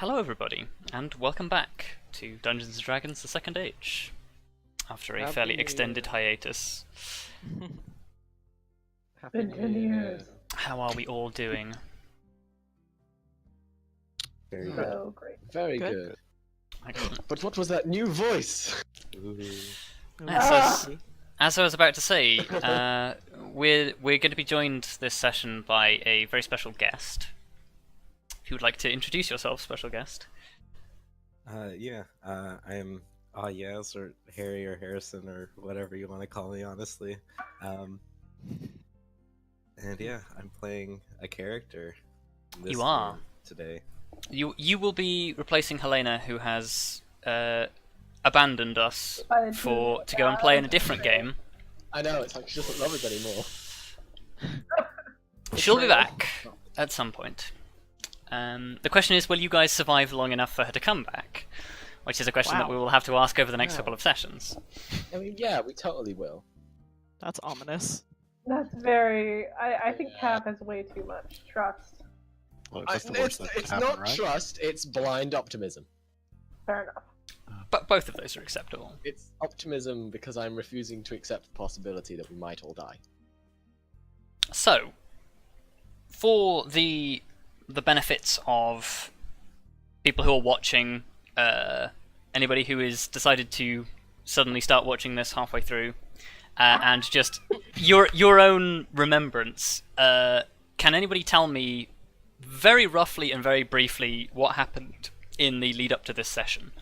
Hello everybody, and welcome back to Dungeons & Dragons: The Second Age, after a fairly extended hiatus. Happy New Year. How are we all doing? Very So great. Very good. Excellent. But what was that new voice? As I was about to say, we're going to be joined this session by a very special guest. If you would like to introduce yourself, special guest. I am Aweyeah, or Harry, or Harrison, or whatever you want to call me, honestly. And yeah, I'm playing a character. This You are. game today. You will be replacing Helena, who has abandoned us to go and play in a different game. I know, it's like she doesn't love us anymore. She'll be back at some point. The question is, will you guys survive long enough for her to come back? Which is a question that we will have to ask over the next couple of sessions. I mean, yeah, we totally will. That's ominous. That's very. I think Cap has way too much trust. Well, that's the worst that could It's happen, not right? trust, it's blind optimism. Fair enough. But both of those are acceptable. It's optimism because I'm refusing to accept the possibility that we might all die. So, for the benefits of people who are watching, anybody who has decided to suddenly start watching this halfway through, and just your own remembrance, can anybody tell me very roughly and very briefly what happened in the lead up to this session?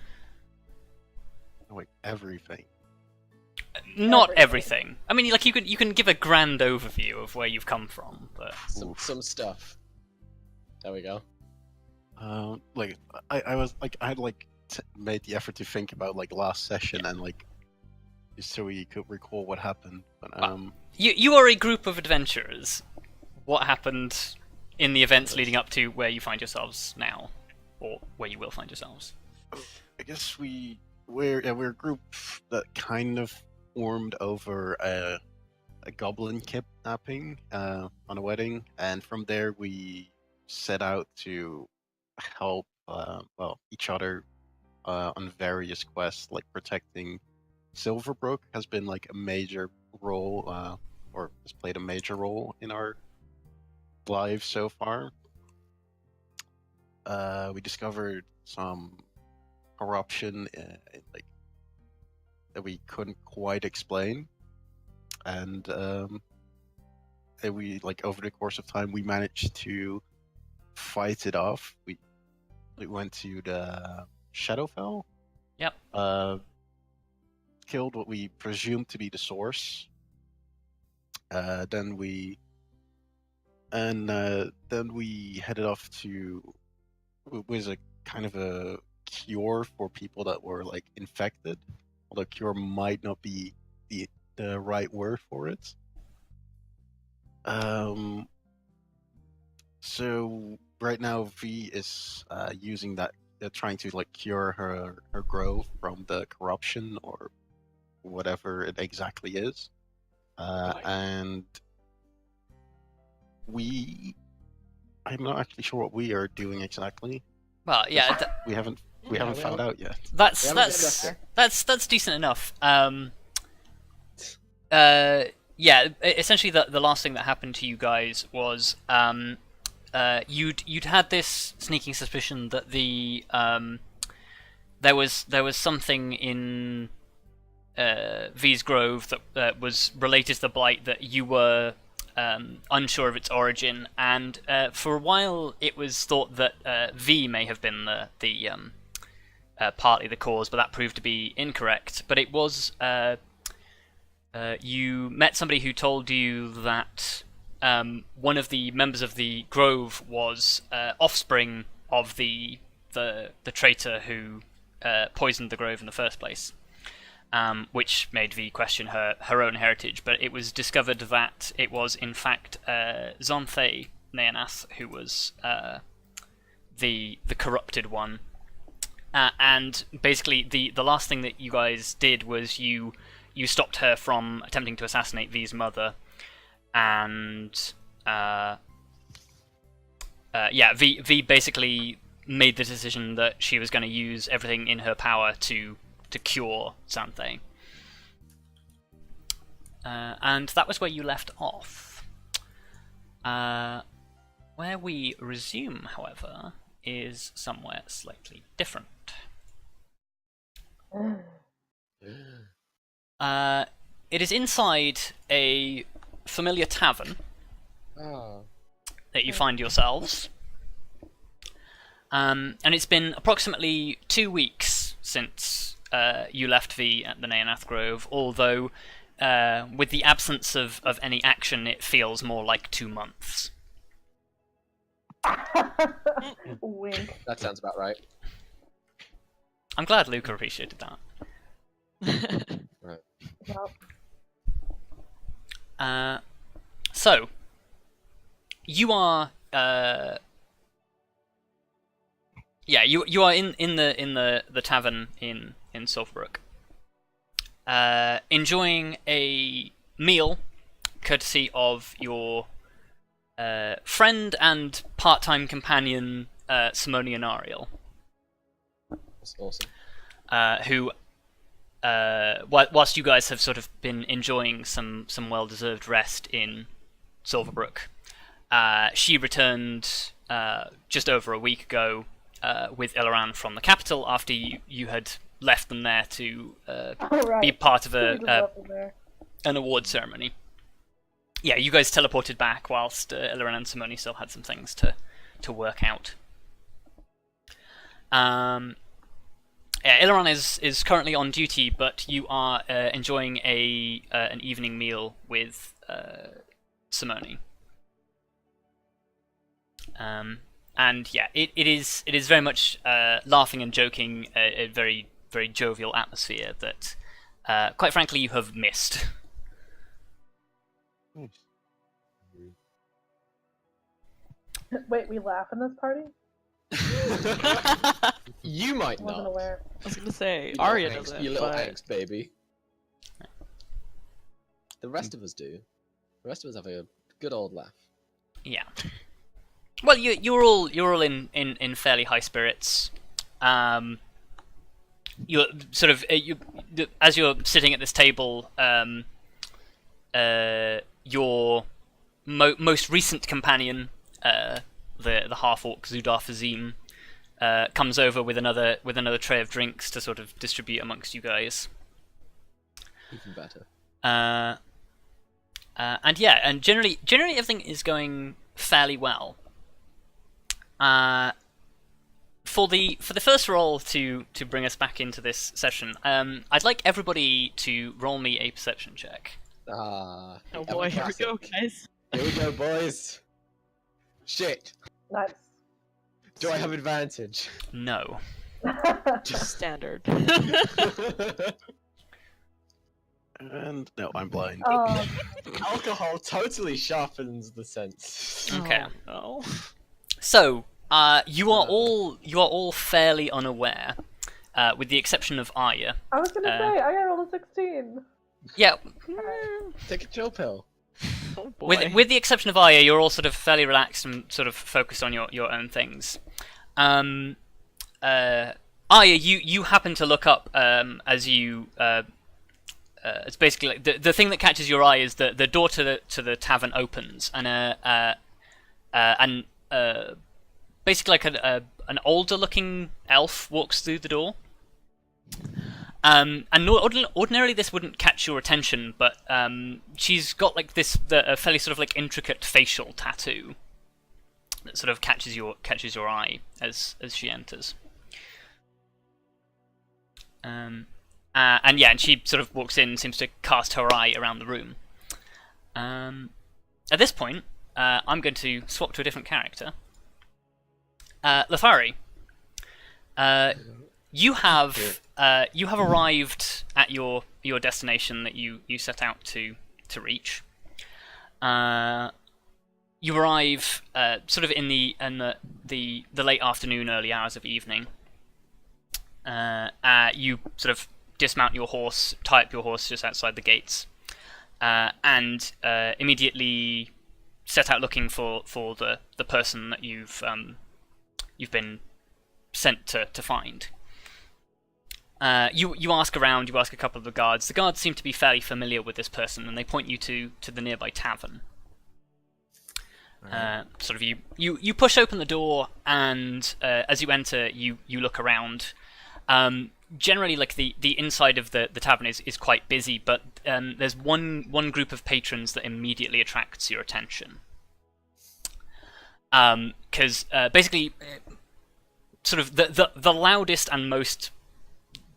Like everything. Not everything. I mean, like you can give a grand overview of where you've come from, but Some stuff. There we go. I was like, I had like made the effort to think about like last session and like just so we could recall what happened. But you are a group of adventurers. What happened in the events leading up to where you find yourselves now, or where you will find yourselves? I guess we're a group that kind of formed over a goblin kidnapping on a wedding, and from there we set out to help each other on various quests, like protecting Silverbrook has been like a major role, or has played a major role in our lives so far. We discovered some corruption like that we couldn't quite explain, and we like over the course of time we managed to fight it off. We went to the Shadowfell. Yep. Killed what we presumed to be the source. Then we headed off to. It was a kind of a cure for people that were like infected. Although cure might not be the right word for it. So right now V is using that, trying to like cure her grove from the corruption or whatever it exactly is, and I'm not actually sure what we are doing exactly. Well, yeah, we haven't found out yet. that's decent enough. Essentially the last thing that happened to you guys was you'd had this sneaking suspicion that there was something in V's Grove that was related to the Blight that you were unsure of its origin, and for a while it was thought that V may have been the partly the cause, but that proved to be incorrect. But it was you met somebody who told you that one of the members of the Grove was offspring of the traitor who poisoned the Grove in the first place. Which made V question her own heritage, but it was discovered that it was in fact Naeyanath who was the corrupted one, and basically the last thing that you guys did was you stopped her from attempting to assassinate V's mother, and V basically made the decision that she was going to use everything in her power to cure something. And that was where you left off. Where we resume, however, is somewhere slightly different. It is inside a familiar tavern that you find yourselves. And it's been approximately 2 weeks since you left V at the Naeyanath Grove, although with the absence of any action, it feels more like 2 months. Wink. That sounds about right. I'm glad Luka appreciated that. Right. Well, So, you are you are in the tavern in Silverbrook, enjoying a meal courtesy of your friend and part-time companion Simonian Ariel, That's awesome. who whilst you guys have sort of been enjoying some well-deserved rest in Silverbrook, she returned just over a week ago with Ilaran from the capital after you had left them there to right. be part of We just left them there. an award ceremony. Yeah, you guys teleported back whilst Ilaran and Simone still had some things to work out. Yeah, Ilaran is currently on duty, but you are enjoying an evening meal with Simone. And yeah, it is very much laughing and joking, a very very jovial atmosphere that, quite frankly, you have missed. Wait, we laugh in this party? You might I wasn't not. aware. I was gonna say, You little Arya angst- doesn't, You little but angst baby. The rest of us do. The rest of us have a good old laugh. Yeah. Well, you're all in fairly high spirits. You're sort of as you're sitting at this table. Your most recent companion, the half orc Zudar Fazim, comes over with another tray of drinks to sort of distribute amongst you guys. Even better. And yeah, and generally everything is going fairly well. For the first roll to bring us back into this session, I'd like everybody to roll me a perception check. oh Ever boy, here we classic. go, guys. Here we go, boys. Shit. Nice. Do I have advantage? No. Just standard. And no, I'm blind. Alcohol totally sharpens the sense. Okay. Oh, no. So, you are all fairly unaware, with the exception of Arya. I was gonna say, I got rolled a 16. Yeah. Take a chill pill. Oh boy. With the exception of Arya, you're all sort of fairly relaxed and sort of focused on your own things. Arya, you happen to look up as you. It's basically like the thing that catches your eye is the door to the tavern opens and basically like an older looking elf walks through the door. And ordinarily this wouldn't catch your attention, but she's got like a fairly sort of like intricate facial tattoo that sort of catches your eye as she enters. And she sort of walks in, seems to cast her eye around the room. At this point, I'm going to swap to a different character. Lithari, you have arrived at your destination that you set out to reach. You arrive sort of in the late afternoon, early hours of evening. You sort of dismount your horse, tie up your horse just outside the gates, and immediately set out looking for the person that you've been sent to find. You ask around, you ask a couple of the guards. The guards seem to be fairly familiar with this person, and they point you to the nearby tavern. Alright. Sort of you push open the door, and as you enter, you look around. Generally, like the inside of the tavern is quite busy, but there's one group of patrons that immediately attracts your attention. Because basically, sort of the loudest and most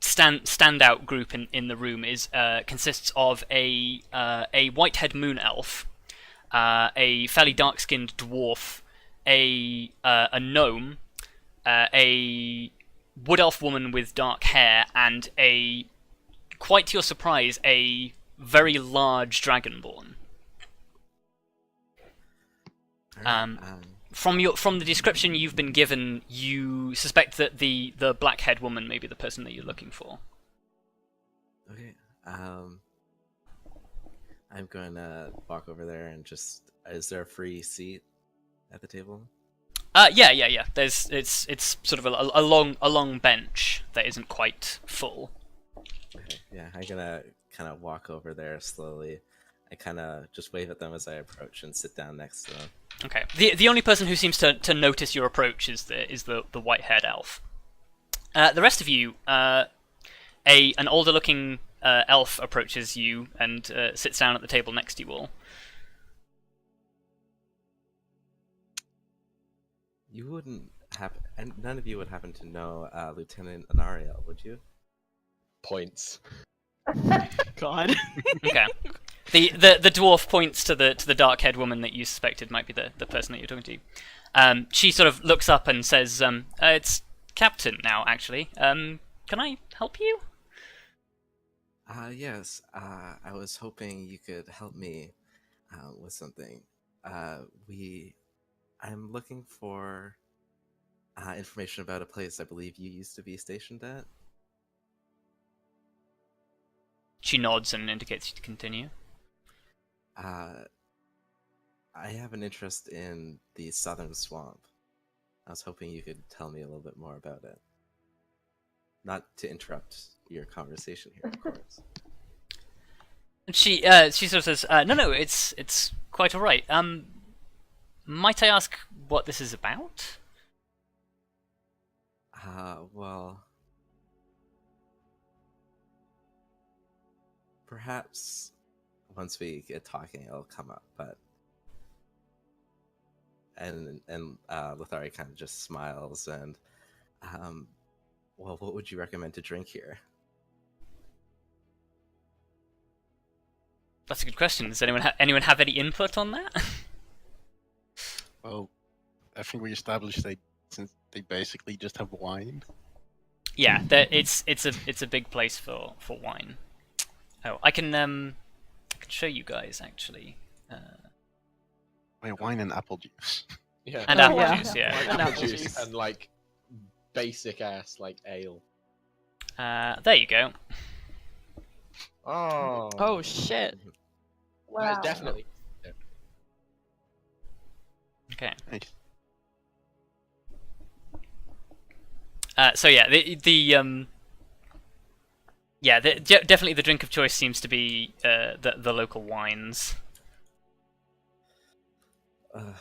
standout group in the room is consists of a whitehead moon elf, a fairly dark-skinned dwarf, a gnome, a wood elf woman with dark hair, and quite to your surprise, a very large dragonborn. From the description you've been given, you suspect that the black-haired woman may be the person that you're looking for. Okay. I'm going to walk over there and just. Is there a free seat at the table? Yeah. It's sort of a long bench that isn't quite full. Okay. Yeah, I'm gonna kind of walk over there slowly. I kind of just wave at them as I approach and sit down next to them. Okay. The only person who seems to notice your approach is the white-haired elf. The rest of you, an older-looking elf approaches you and sits down at the table next to you all. You wouldn't happen, and none of you would happen to know Lieutenant Arya, would you? Points. God. Okay. The dwarf points to the dark-haired woman that you suspected might be the person that you're talking to. She sort of looks up and says, "It's Captain now, actually. Can I help you?" Yes. I was hoping you could help me with something. I'm looking for information about a place I believe you used to be stationed at. She nods and indicates you to continue. I have an interest in the southern swamp. I was hoping you could tell me a little bit more about it. Not to interrupt your conversation here, of course. And she sort of says, "No, it's quite all right. Might I ask what this is about?" Well, perhaps once we get talking, it'll come up. But and Lithari kind of just smiles and, well, what would you recommend to drink here? That's a good question. Does anyone have any input on that? Well, I think we established since they basically just have wine. Yeah, it's a big place for wine. Oh, I can show you guys actually. Wait, wine and apple juice. Yeah. And Oh, apple yeah. juice, yeah. Like And apple apple juice juice. and like basic ass like ale. There you go. Oh. Oh shit. Wow. That is definitely. Okay. Nice. So yeah, definitely the drink of choice seems to be the local wines.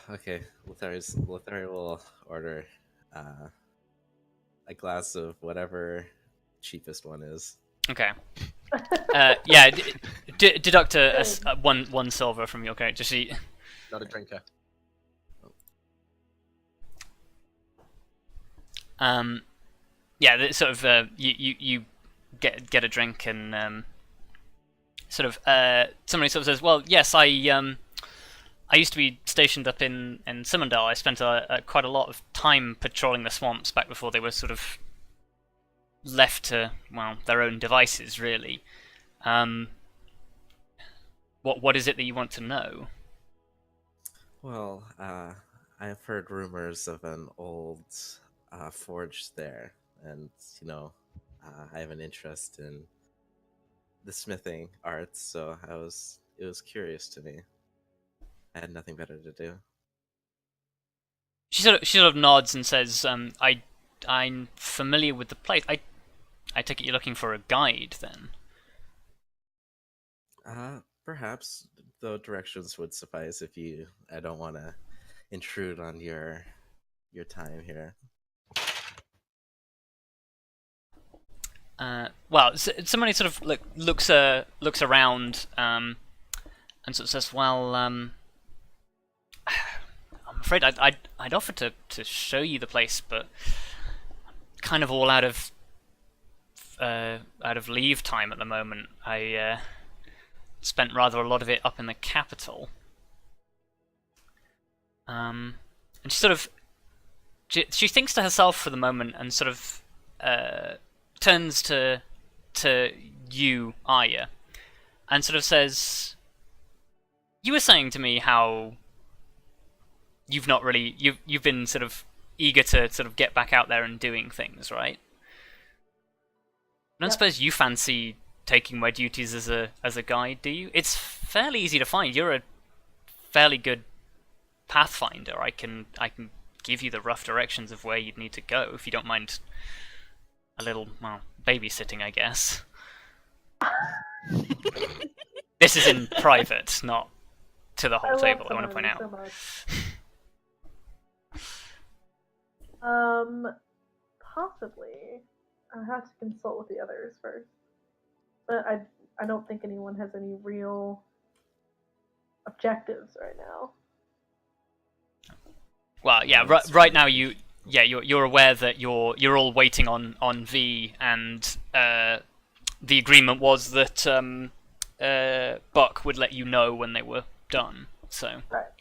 Okay, Lithari will order a glass of whatever cheapest one is. Okay. Yeah, deduct one silver from your character sheet. Not a drinker. Yeah, sort of. You get a drink and sort of. Somebody sort of says, "Well, yes, I used to be stationed up in Simondal. I spent quite a lot of time patrolling the swamps back before they were sort of left to their own devices, really. What is it that you want to know?" Well, I have heard rumors of an old forge there, and I have an interest in the smithing arts, so it was curious to me. I had nothing better to do. She sort of nods and says, I'm familiar with the place. I take it you're looking for a guide then. Perhaps the directions would suffice if you. I don't want to intrude on your time here. Well, somebody sort of looks around and sort of says, "Well, I'm afraid I'd offer to show you the place, but kind of all out of leave time at the moment. I spent rather a lot of it up in the capital." And she thinks to herself for the moment and sort of turns to you, Arya, and sort of says, "You were saying to me how you've been sort of eager to sort of get back out there and doing things, right? I don't suppose you fancy taking my duties as a guide, do you? It's fairly easy to find. You're a fairly good pathfinder. I can give you the rough directions of where you'd need to go if you don't mind a little, well, babysitting, I guess." This is in private, not to the whole table, I want to point out. So much. Possibly. I have to consult with the others first. But I don't think anyone has any real objectives right now. Well, yeah, right now you're aware that you're all waiting on V, and the agreement was that Buck would let you know when they were done. So, right.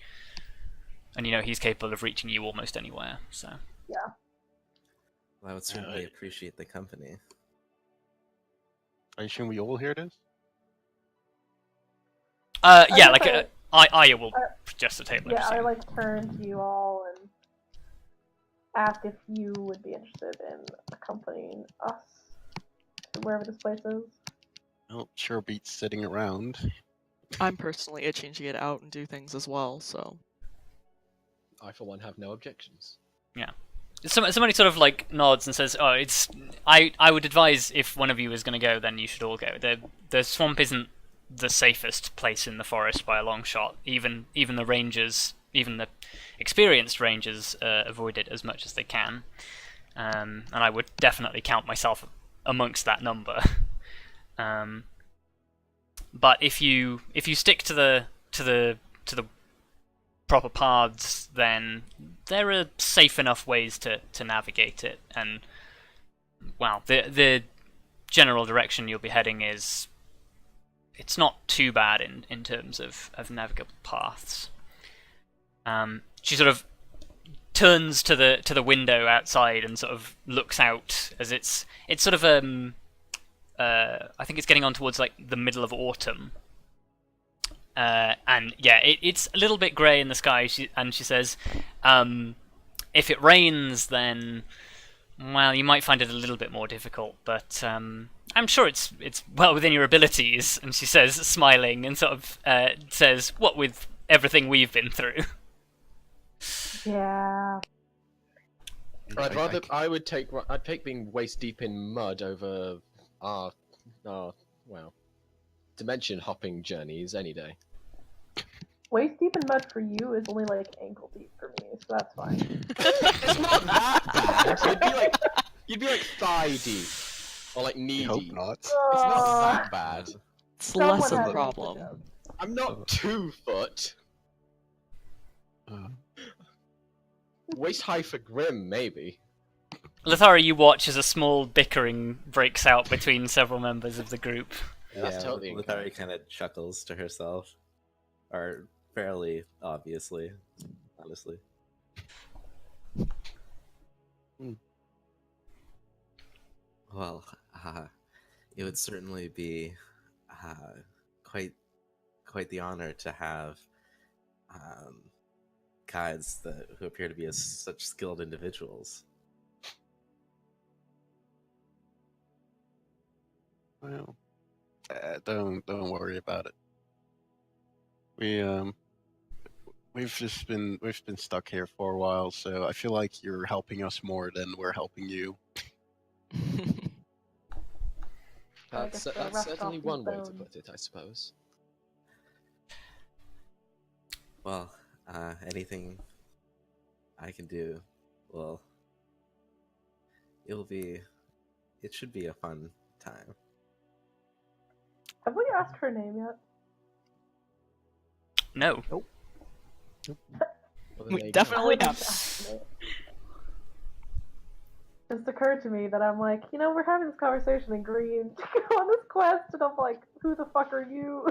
And he's capable of reaching you almost anywhere. So. Yeah. Well, I would certainly appreciate the company. I assume we all hear this? Yeah, Arya will suggest the table. Yeah, I turn to you all and ask if you would be interested in accompanying us to wherever this place is. Well, sure beats sitting around. I'm personally itching to get out and do things as well, so. I, for one, have no objections. Yeah. Somebody sort of nods and says, "Oh, I would advise if one of you is going to go, then you should all go. The swamp isn't the safest place in the forest by a long shot. Even the rangers, even the experienced rangers, avoid it as much as they can. And I would definitely count myself amongst that number. But if you stick to the proper paths, then there are safe enough ways to navigate it. And well, the general direction you'll be heading it's not too bad in terms of navigable paths." She sort of turns to the window outside and sort of looks out as it's sort of I think it's getting on towards the middle of autumn. And yeah, it's a little bit grey in the sky, and she says, if it rains, then, well, you might find it a little bit more difficult, but I'm sure it's well within your abilities. And she says, smiling, and sort of says, "What with everything we've been through." Yeah. I'd take being waist deep in mud over our dimension hopping journeys any day. Waist deep in mud for you is only ankle deep for me, so that's fine. It's not that bad. You'd be thigh deep or knee Hope deep. not. It's not that bad. It's less of Someone a has problem. to joke. I'm not 2 foot. Waist high for Grim, maybe. Lithari, you watch as a small bickering breaks out between several members of the group. Yeah, that's totally Lithari kind of chuckles to herself, or fairly obviously, honestly. Well, it would certainly be quite the honor to have guides who appear to be such skilled individuals. Well, don't worry about it. we've been stuck here for a while, so I feel like you're helping us more than we're helping you. I guess That's the rest certainly off one these way to bones. put it, I suppose. Well, anything I can do, well, it should be a fun time. Have we asked her name yet? No. Well, then We there you go. definitely I have. haven't asked her name. It just occurred to me that I'm like, we're having this conversation in Green to go on this quest, and I'm like, who the fuck are you?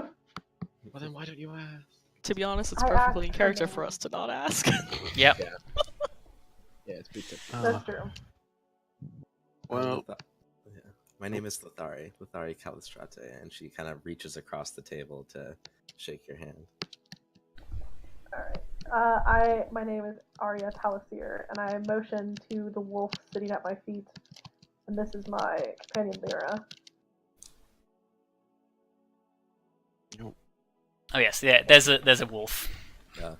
Well, then why don't you ask? To be honest, it's I perfectly in asked her character name. for us to not ask. Yep. Yeah, it's pretty That's true. Well, Yeah. My name is Lithari Kallistrate, and she kind of reaches across the table to shake your hand. Alright. My name is Arya Tallithsyr, and I motion to the wolf sitting at my feet, and this is my companion Lyra. Oh yes, yeah. There's a wolf. Yeah,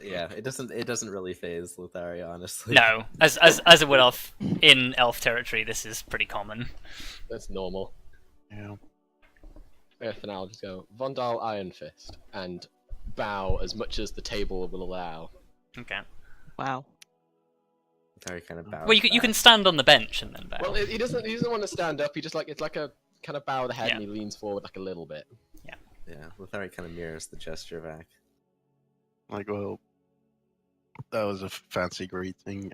Yeah. It doesn't really phase Lithari, honestly. No, as a wood elf in elf territory, this is pretty common. that's normal. yeah. Yeah, for now, I'll just go Vondal Ironfist and bow as much as the table will allow. Okay. Wow. Lithari kind of bows. Well, you can back. stand on the bench and then bow. Well, he doesn't want to stand up. He just it's like a kind of bow of the head, Yeah. and he leans forward like a little bit. Yeah, Lithari kind of mirrors the gesture back. Like, well, that was a fancy greeting.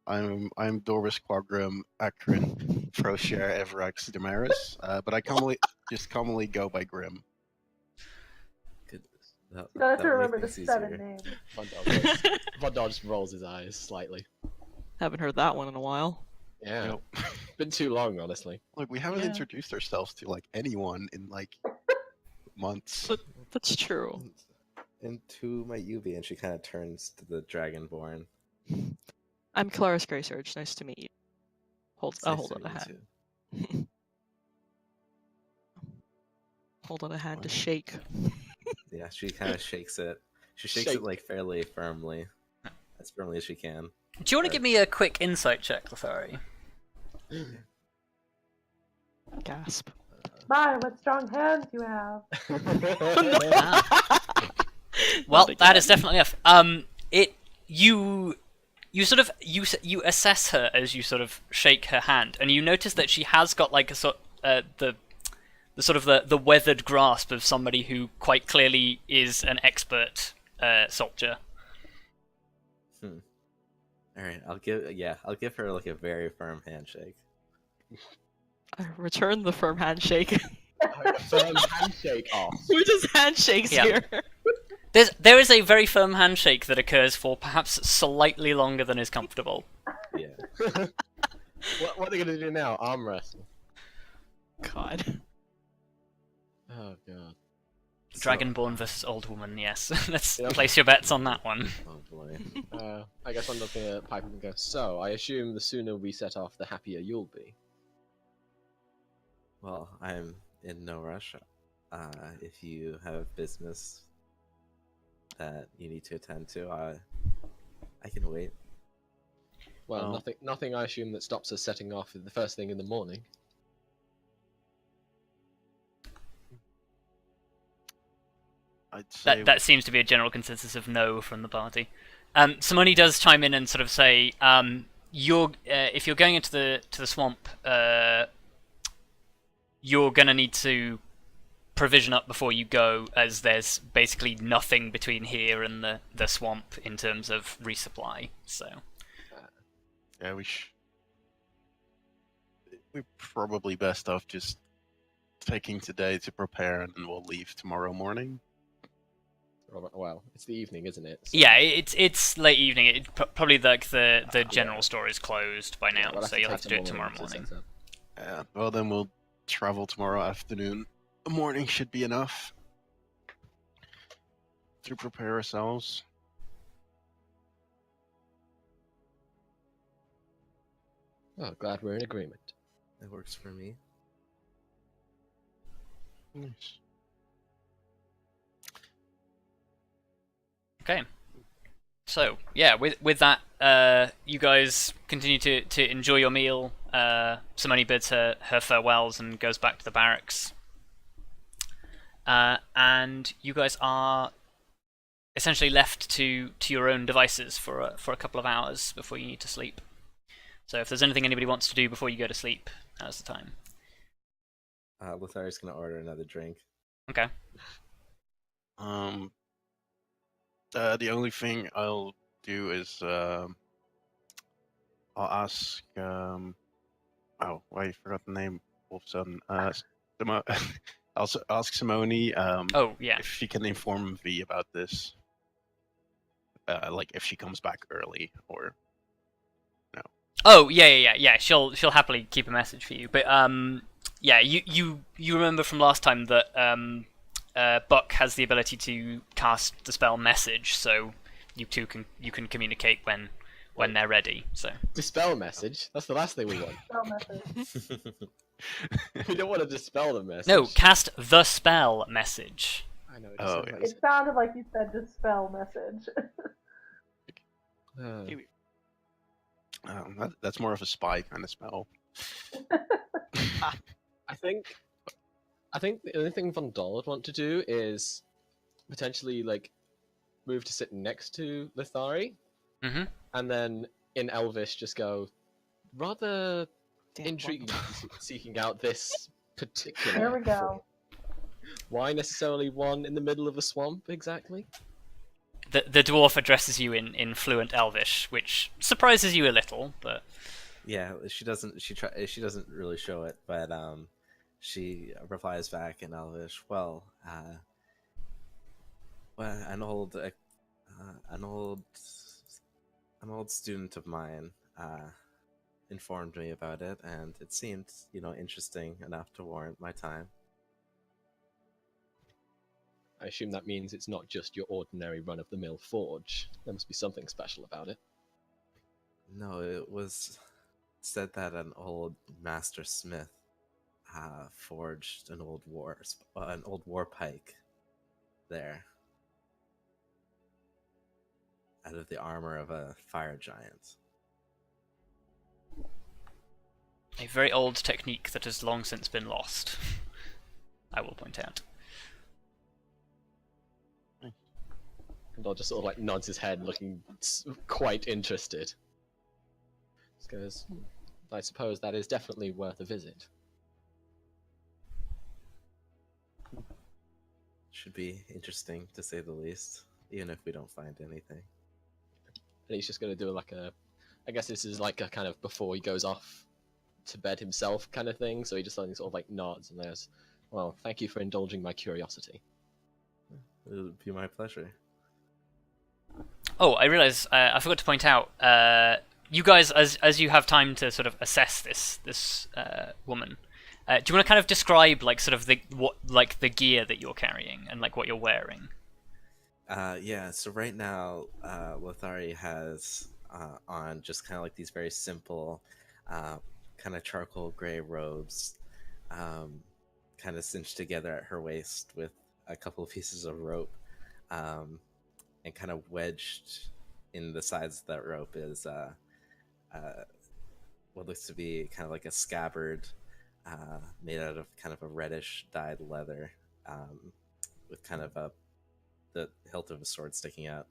I'm Doris Quagrim Akron Froshare Everax Daemaris, but I commonly go by Grim. Goodness. You have to that would remember make the things 7 easier. names. Vondal just rolls his eyes slightly. Haven't heard that one in a while. Yeah, Nope. been too long, honestly. Look, we haven't Yeah. introduced ourselves to like anyone in like months. That's true. Into my UV, and she kind of turns to the Dragonborn. I'm Kelariis Greysurge. Nice to meet you. I'll Nice hold to out a meet you hand. too. Hold out a hand to Wow. shake. Yeah, she kind of shakes it. She shakes Shake. it like fairly firmly, as firmly as she can. Do you want to give me a quick insight check, Lithari? Gasp. My, what strong hands you have. Well, Not that is again. definitely enough. You assess her as you sort of shake her hand, and you notice that she has got like the weathered grasp of somebody who quite clearly is an expert soldier. All right, I'll give her like a very firm handshake. I return the firm handshake. Firm handshake off. Who does handshakes Yeah. here? There is a very firm handshake that occurs for perhaps slightly longer than is comfortable. Yeah. What are they gonna do now? Arm wrestle. God. Oh god. Dragonborn versus old woman, yes. Let's Yep. place your bets on that one. Oh boy. I guess I'm not gonna pipe up and go. So I assume the sooner we set off, the happier you'll be. Well, I'm in no rush. If you have business that you need to attend to, I can wait. Well, Well- nothing. I assume that stops us setting off the first thing in the morning. I'd say That seems to be a general consensus of no from the party. Simone does chime in and sort of say, if you're going into the swamp, you're gonna need to provision up before you go, as there's basically nothing between here and the swamp in terms of resupply. So yeah, we're probably best off just taking today to prepare, and then we'll leave tomorrow morning. Well, it's the evening, isn't it? So- yeah, it's late evening. Probably like the general store is closed by now, we'll so you'll have to do take it some tomorrow to morning. set up. Yeah. Well, then we'll travel tomorrow afternoon. The morning should be enough to prepare ourselves. Oh, glad we're in agreement. That works for me. Nice. Okay. So yeah, with that, you guys continue to enjoy your meal. Simone bids her farewells and goes back to the barracks. And you guys are essentially left to your own devices for a couple of hours before you need to sleep. So if there's anything anybody wants to do before you go to sleep, now's the time. Lithari's gonna order another drink. Okay. The only thing I'll do is I'll ask oh, I forgot the name. Wolfson. I'll ask Simone Oh yeah. if she can inform V about this. Like if she comes back early or no. Oh yeah. She'll happily keep a message for you. But yeah, you remember from last time that Buck has the ability to cast the spell Message, so you two can communicate when they're ready. So Dispel message. That's the last thing we want. Spell message. We don't want to dispel the message. no, cast the spell Message. I know. Oh, It yeah. It sounded like you said dispel message. That's more of a spy kind of spell. I think the only thing Vondal would want to do is potentially like move to sit next to Lithari, Mhm. and then in Elvish just go rather Damn, intriguing Vondal. seeking out this particular. There we go. Why necessarily one in the middle of a swamp exactly? The dwarf addresses you in fluent Elvish, which surprises you a little, but Yeah, she doesn't. She doesn't really show it, but she replies back in Elvish. Well, an old student of mine informed me about it, and it seemed, interesting enough to warrant my time. I assume that means it's not just your ordinary run-of-the-mill forge. There must be something special about it. No, it was said that an old master smith forged an old war pike there out of the armor of a fire giant. a very old technique that has long since been lost. I will point out. Vondal just sort of like nods his head, looking quite interested. Just goes, I suppose that is definitely worth a visit. Should be interesting, to say the least, even if we don't find anything. And he's just going to do like I guess this is like a kind of before he goes off to bed himself kind of thing, so he just sort of like nods and goes, well, thank you for indulging my curiosity. It would be my pleasure. Oh, I realise I forgot to point out. You guys, as you have time to sort of assess this woman, do you want to kind of describe like sort of the gear that you're carrying and like what you're wearing? Yeah. So right now, Lithari has on just kind of like these very simple, kind of charcoal gray robes, kind of cinched together at her waist with a couple of pieces of rope. And kind of wedged in the sides of that rope is what looks to be kind of like a scabbard made out of kind of a reddish dyed leather, with kind of the hilt of a sword sticking out.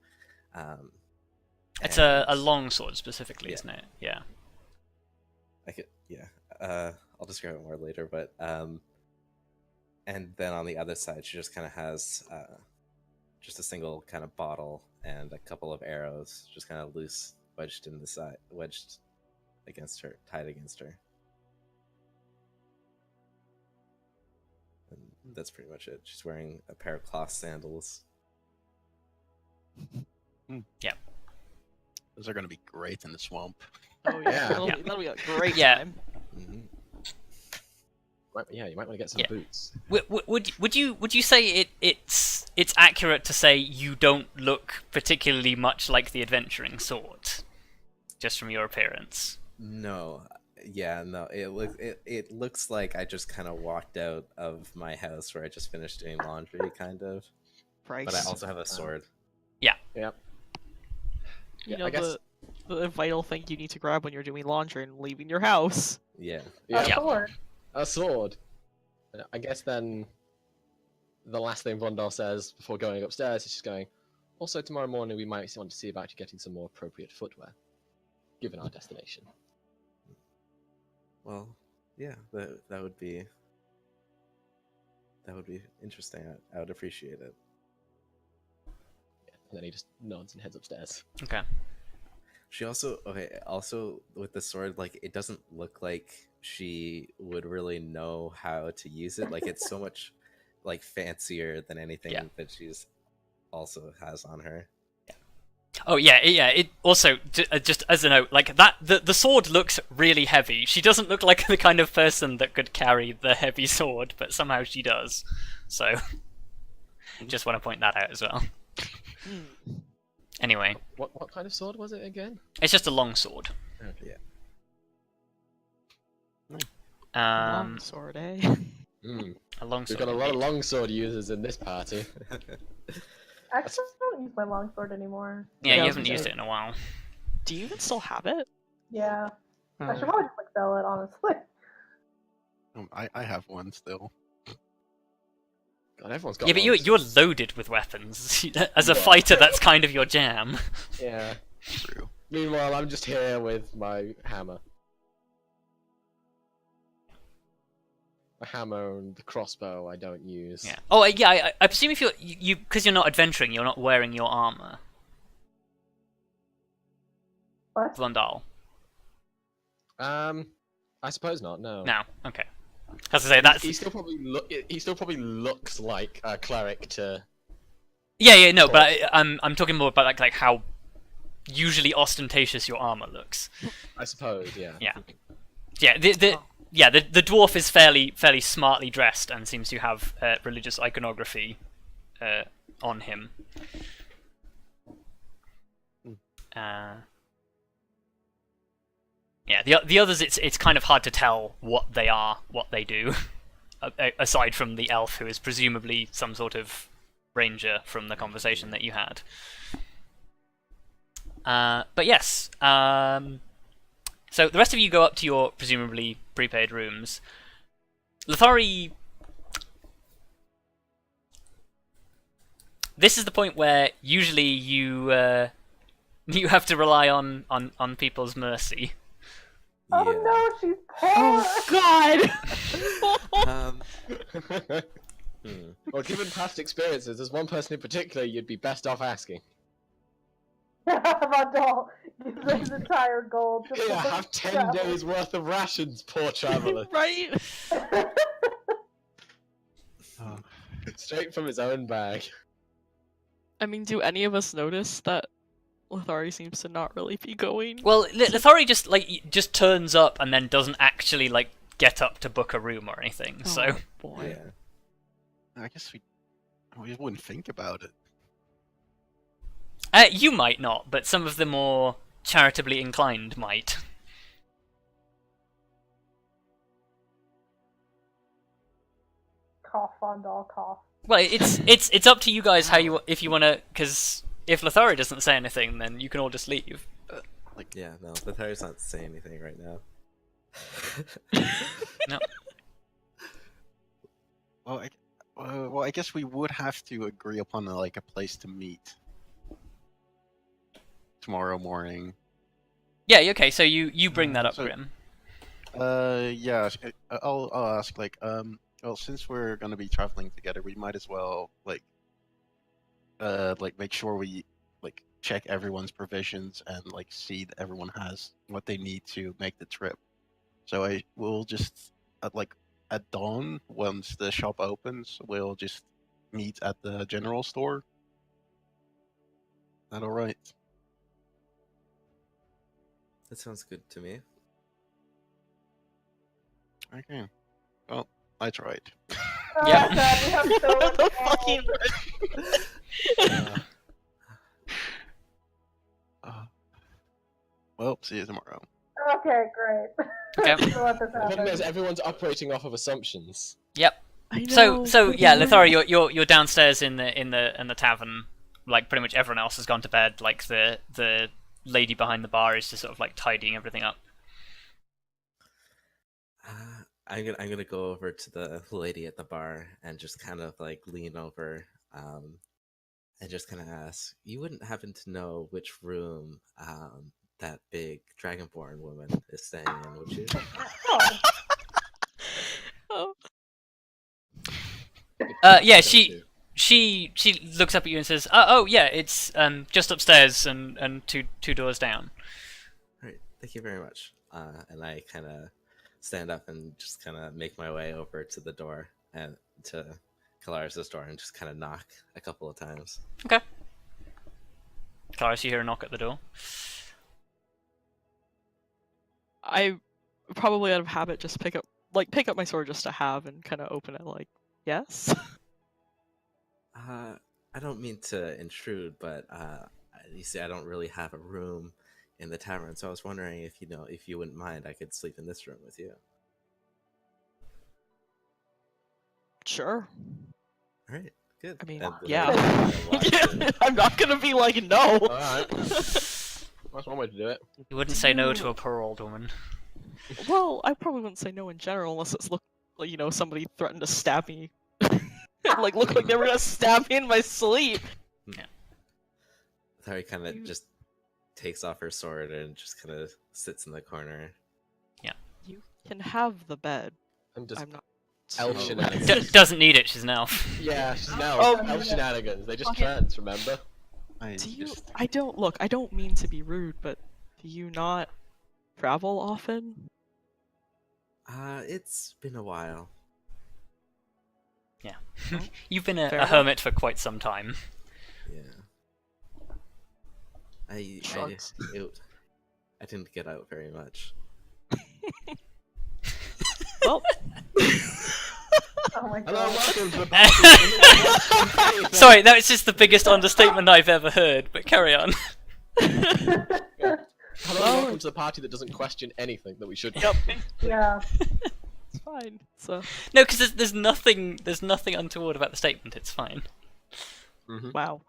It's a long sword specifically, Yeah. isn't it? Yeah. I'll describe it more later, but and then on the other side, she just kind of has just a single kind of bottle and a couple of arrows, just kind of loose, wedged against her, tied against her. And that's pretty much it. She's wearing a pair of cloth sandals. Yeah. Those are going to be great in the swamp. Oh yeah, Yeah. that'll be a great Yeah. time. Mm-hmm. Yeah, you might want to get some Yeah. boots. Would you say it's accurate to say you don't look particularly much like the adventuring sort, just from your appearance? No, no. It looks like I just kind of walked out of my house where I just finished doing laundry, kind of. Price. But I also have a sword. Yeah. Yep. You Yeah, know, I guess. the vital thing you need to grab when you're doing laundry and leaving your house. Yeah. Yeah. Yeah. Sword. A sword. I guess then the last thing Vondal says before going upstairs is just going, also tomorrow morning we might want to see about getting some more appropriate footwear, given our destination. Well, yeah, that would be interesting. I would appreciate it. And then he just nods and heads upstairs. Okay. She also also with the sword, like it doesn't look like she would really know how to use it. Like it's so much like fancier than anything that she's also has on her. Oh yeah. It also just as a note, like that the sword looks really heavy. She doesn't look like the kind of person that could carry the heavy sword, but somehow she does. So, just want to point that out as well. Anyway, What kind of sword was it again? it's just a long sword. Okay. Long sword, eh? A long We've sword. got a lot of indeed. longsword users in this party. Actually, I don't use my longsword anymore. Yeah, Yeah, you I haven't was used gonna it in a while. Do you even still have it? Yeah. I should Oh. probably just like sell it, honestly. I have one still. God, everyone's got Yeah, but longswords. you're loaded with weapons. As a Yeah. fighter, that's kind of your jam. Yeah. True. Meanwhile, I'm just here with my hammer. A hammer and the crossbow I don't use. Yeah. Oh, yeah. I presume if you because you're not adventuring, you're not wearing your armor. What? Vondal. I suppose not. No. No. Okay. As I say, that's He still probably looks like a cleric to. yeah. No, but I'm talking more about like how usually ostentatious your armor looks. I suppose. Yeah. Yeah. Yeah. The dwarf is fairly smartly dressed and seems to have religious iconography on him. Yeah, the others, it's kind of hard to tell what they are, what they do, aside from the elf, who is presumably some sort of ranger from the conversation that you had. But yes, so the rest of you go up to your presumably prepaid rooms. Lithari, this is the point where usually you have to rely on people's mercy. Oh Yeah. no, she's poor! God! Well, given past experiences, there's one person in particular you'd be best off asking. Vondal gives his entire gold to Here, have 10 days worth of rations, poor traveller. Right? Straight from his own bag. I mean, do any of us notice that Lithari seems to not really be going? Well, Lithari just turns up and then doesn't actually like get up to book a room or anything. So Oh, boy. Yeah. I guess we wouldn't think about it. You might not, but some of the more charitably inclined might. Cough, Vondal, cough. Well, it's up to you guys how if you want to, because if Lithari doesn't say anything, then you can all just leave. Yeah, no, Lithari's not saying anything right now. No. Well, I guess we would have to agree upon a place to meet tomorrow morning. Yeah. Okay. So you bring that up, So- Grim. Yeah, I'll ask well, since we're gonna be traveling together, we might as well make sure we check everyone's provisions and see that everyone has what they need to make the trip. So I will just at dawn, once the shop opens, we'll just meet at the general store. Is that all right? That sounds good to me. Okay. Well, I tried. Oh Yeah. my god, we have so much The gold. fucking Well, see you tomorrow. Okay, great. Okay. So let this The problem is happen. everyone's operating off of assumptions. Yep. I So know, yeah, but Lithari, you're downstairs in the tavern like pretty much everyone else has gone to bed. Like the lady behind the bar is just sort of like tidying everything up. I'm gonna go over to the lady at the bar and just kind of like lean over, and just kind of ask, "You wouldn't happen to know which room that big dragonborn woman is staying in, would you?" Oh. Yeah, she looks up at you and says, "Oh yeah, it's just upstairs and two doors down." All right, thank you very much. And I kind of stand up and just kind of make my way over to the door and to Kelariis' door and just kind of knock a couple of times. Okay. Kelariis, you hear a knock at the door. I probably out of habit just pick up my sword just to have and kind of open it like, yes. I don't mean to intrude, but you see, I don't really have a room in the tavern, so I was wondering if if you wouldn't mind, I could sleep in this room with you. Sure. All right, good. I mean, And then yeah. I walk in. I'm not gonna be like, no. Alright. That's one way to do it. You wouldn't say no to a poor old woman. Well, I probably wouldn't say no in general unless it's like somebody threatened to stab me. Like look like they were gonna stab me in my sleep. Lithari kind of just takes off her sword and just kind of sits in the corner. You can have the bed. I'm just I'm not. elf Oh. shenanigans. Doesn't need it. She's an elf. Yeah, she's now Oh, elf shenanigans. They just Okay. trans, remember? Do you? I don't mean to be rude, but do you not travel often? It's been a while. Yeah. You've been a Fair enough. hermit for quite some time. Yeah. I didn't get out very much. Well, Oh my Hello, god. welcome to the party. Sorry, that was just the biggest understatement I've ever heard. But carry on. Hello, welcome to the party that doesn't question anything that we should. Yep. Yeah. It's fine. So No, because there's nothing untoward about the statement. It's fine. Mm-hmm. wow.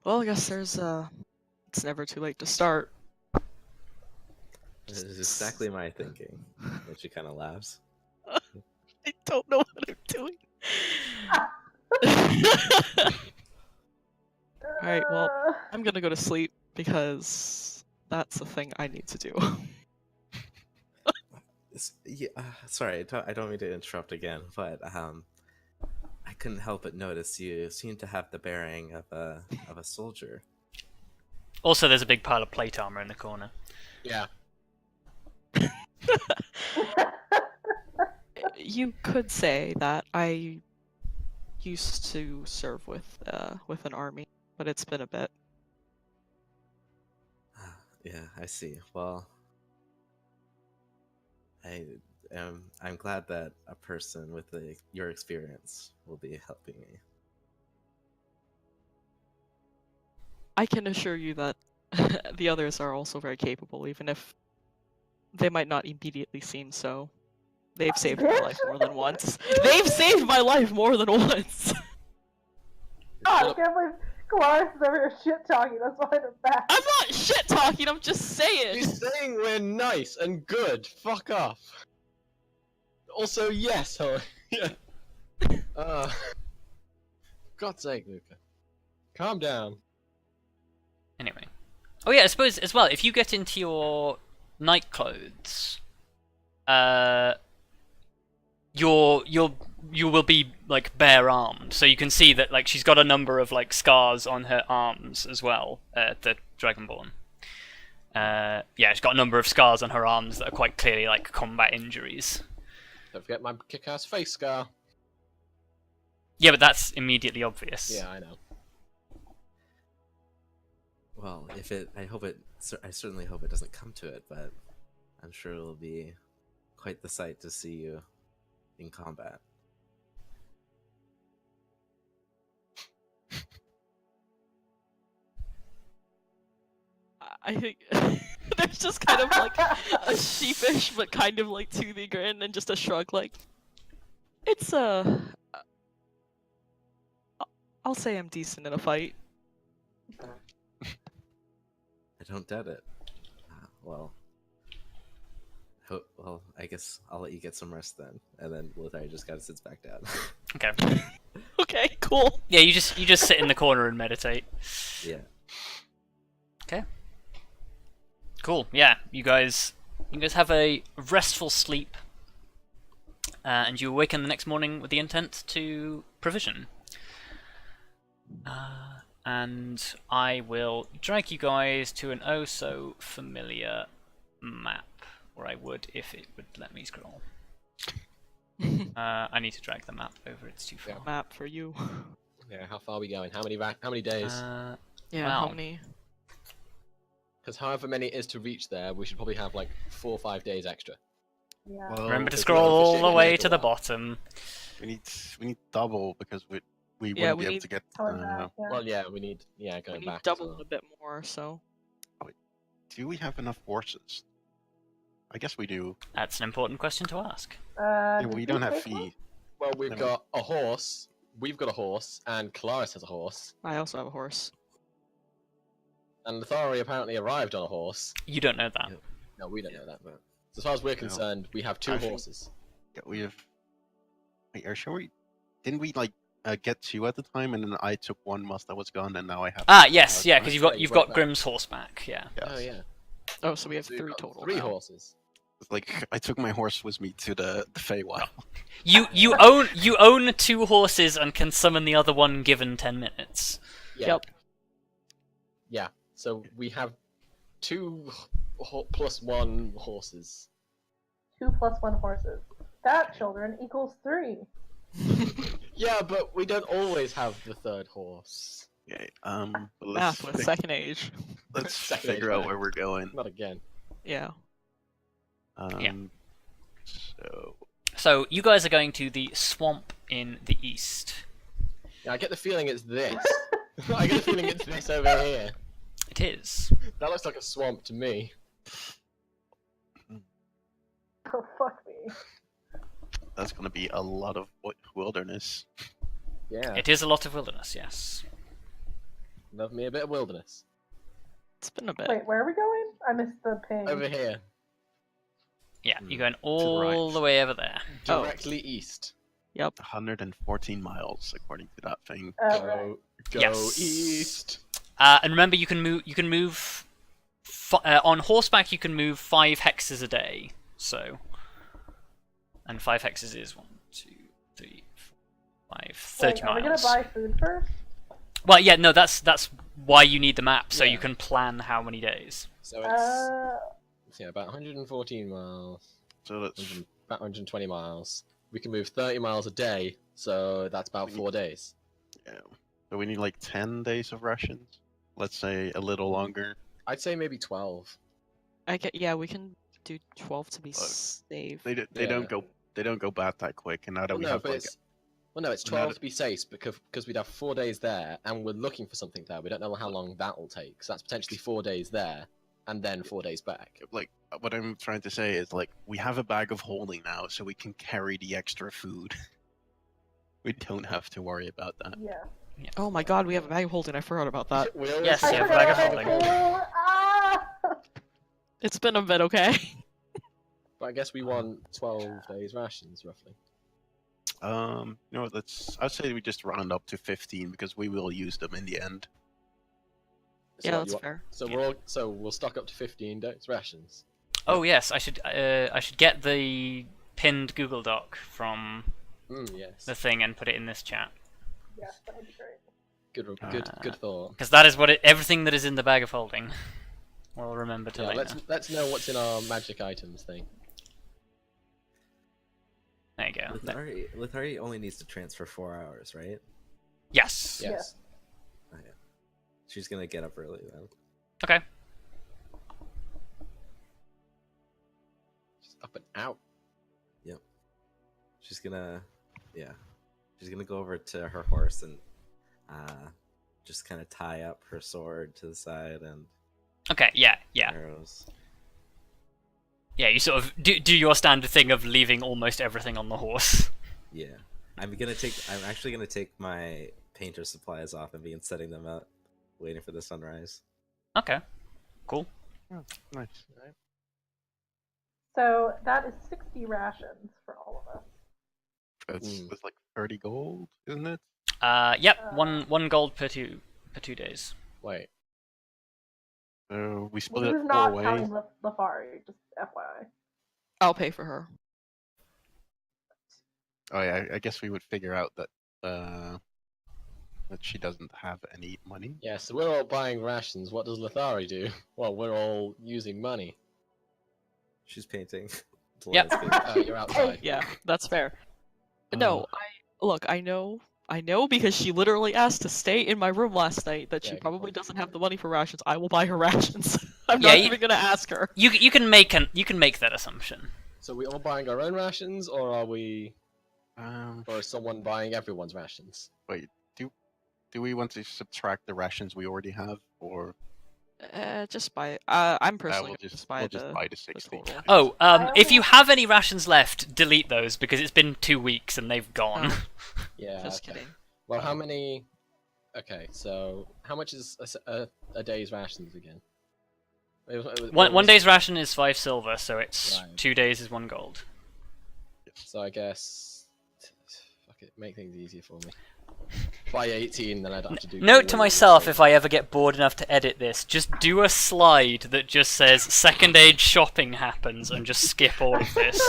Well, I guess there's it's never too late to start. This is exactly my thinking. And she kind of laughs. I don't know what I'm doing. Alright, well, I'm gonna go to sleep because that's the thing I need to do. Sorry, I don't mean to interrupt again, but I couldn't help but notice you seem to have the bearing of a soldier. Also, there's a big pile of plate armor in the corner. Yeah. You could say that I used to serve with an army, but it's been a bit. Yeah, I see. Well, I'm glad that a person with your experience will be helping me. I can assure you that the others are also very capable, even if they might not immediately seem so. They've saved my life more than once. They've saved my life more than once! God, I can't believe Kelariis is over here shit talking. That's why they're back. I'm not shit talking, I'm just saying! He's saying we're nice and good. Fuck off. Also, yes, hello. Yeah. God's sake, Luka. Calm down. Anyway. Oh yeah, I suppose as well, if you get into your night clothes, you will be like bare armed, so you can see that like she's got a number of like scars on her arms as well. The Dragonborn. Yeah, she's got a number of scars on her arms that are quite clearly like combat injuries. Don't forget my kick-ass face scar. Yeah, but that's immediately obvious. Yeah, I know. Well, I certainly hope it doesn't come to it, but I'm sure it'll be quite the sight to see you in combat. I think there's just kind of like a sheepish but kind of like toothy grin and just a shrug like, it's I'll say I'm decent in a fight. I don't doubt it. Well, well, I guess I'll let you get some rest then. And then Lithari just kind of sits back down. Okay. Okay, cool. Yeah, you just sit in the corner and meditate. Yeah. Okay. Cool. Yeah, you guys have a restful sleep, and you awaken the next morning with the intent to provision. And I will drag you guys to an oh so familiar map, or I would if it would let me scroll. I need to drag the map over, it's too far. Map for you. Yeah, how far are we going? How many days? Yeah, Wow. how many? Because however many it is to reach there, we should probably have like 4 or 5 days extra. Yeah. Well, Remember to it's scroll not all the officially way make to a the while. bottom. we need double because we Yeah, wouldn't we be able need- to get. Coming back, yeah. Well, yeah, we need We going need back. as double well. and a bit more, so. Do we have enough horses? I guess we do. That's an important question to ask. Yeah, Did we you don't have take one? feed. Well, we've No. got a horse. We've got a horse, and Kelariis has a horse, I also have a horse. and Lithari apparently arrived on a horse. You don't know that. Yeah. No, we don't know that. But So as far as we're No. concerned, we have 2 Actually- horses. Yeah, we have. Wait, are sure we? Didn't we like get 2 at the time, and then I took 1 whilst I was gone, and now I have. Ah, yes, yeah, because that's you've got right, you've you brought got that. Grimm's horseback. Yeah. Yes. Oh yeah. Oh, so we have So you've 3 got total. 3 now. horses. Like I took my horse with me to the Feywild. You own 2 horses and can summon the other one given 10 minutes. Yeah. Yep. Yeah. So we have 2 plus 1 horses. 2 plus 1 horses. That, children, equals 3. Yeah, but we don't always have the 3rd horse. Okay. But Math with second age. let's Second figure age out math. where we're going. Not again. Yeah. Yeah. So So you guys are going to the swamp in the east. Yeah, I get the feeling it's this. I get the feeling it's this over here. It is. That looks like a swamp to me. Oh, fuck me. that's gonna be a lot of wilderness. Yeah. It is a lot of wilderness. Yes. Love me a bit of wilderness. It's been a bit. Wait, where are we going? I missed the ping. Over here. Yeah, you're going right. all the way over there. Oh. Directly east. Yep. 114 miles according to that thing. Oh, Go, right. go Yes. east. And remember, you can move. You can move on horseback. You can move 5 hexes a day. So, and 5 hexes is 1, 2, 3, 4, 5, 30 Wait, are we gonna miles. buy food first? Well, yeah, no, that's why you need the map, so Yeah. you can plan how many days. So it's yeah, about 114 miles. So let's About 120 miles. We can move 30 miles a day, so that's about 4 days. yeah. So we need like 10 days of rations. Let's say a little longer. I'd say maybe 12. Yeah, we can do 12 to be Look, safe. They Yeah. don't go bad that quick, and now that Well, we no, have but like it's now 12 that- to be safe because we'd have 4 days there, and we're looking for something there. We don't know how long that will take, so that's potentially 4 days there, and then 4 days back. like what I'm trying to say is like we have a bag of holding now, so we can carry the extra food. We don't have to worry about that. Yeah. Oh my god, we have a bag of holding. I forgot about that. We always Yes, say yeah, I bag of forgot holding. before. Ah! It's been a bit, okay? But I guess we want 12 days rations, roughly. You know what? I'd say we just round up to 15 because we will use them in the end. So Yeah, what, that's you want- fair. So we'll stock up to 15 days rations. Oh yes, I should get the pinned Google Doc from Yes. the thing and put it in this chat, Yes, that would be great. Good thought. because that is everything that is in the bag of holding. We'll remember to Yeah, later. let's know what's in our magic items thing. There you go. Lithari only needs to transfer 4 hours, right? Yes. Yes. Oh, yeah. She's gonna get up early then. Okay. Just up and out. She's gonna go over to her horse and just kind of tie up her sword to the side and Okay. Yeah. arrows. Yeah. You sort of do your standard thing of leaving almost everything on the horse. Yeah, I'm actually gonna take my painter supplies off and begin setting them up waiting for the sunrise. Okay, cool. Oh, nice. So that is 60 rations for all of us. That's like 30 gold, isn't it? Yep, one gold per 2 days. Wait. So we split Who's it not 4 ways. counting Lithari, just FYI. I'll pay for her. Oh yeah, I guess we would figure out that that she doesn't have any money. Yeah, so we're all buying rations. What does Lithari do? Well, we're all using money. She's painting. the Yep. landscape. Oh, you're outside. Yeah, that's fair. No, I know because she literally asked to stay in my room last night that Yeah, she good probably point. doesn't have the money for rations. I will buy her rations. I'm Yeah, not you- even gonna ask her. You can make that assumption. So we all buying our own rations, or are we, Um, or is someone buying everyone's rations? wait, do we want to subtract the rations we already have, or Just buy. I'm personally we'll gonna just buy we'll the. just buy the 60? total. Oh, I if you only- have any rations left, delete those because it's been 2 weeks and they've gone. Oh. Yeah. Just okay. kidding. Well, how many? Okay, so how much is a day's rations again? One day's ration is 5 silver, so it's Right. 2 days is 1 gold. So I guess, fuck it, make things easier for me. Buy 18, then I'd have to do. Note to myself, if I ever get bored enough to edit this, just do a slide that just says second age shopping happens and just skip all of this.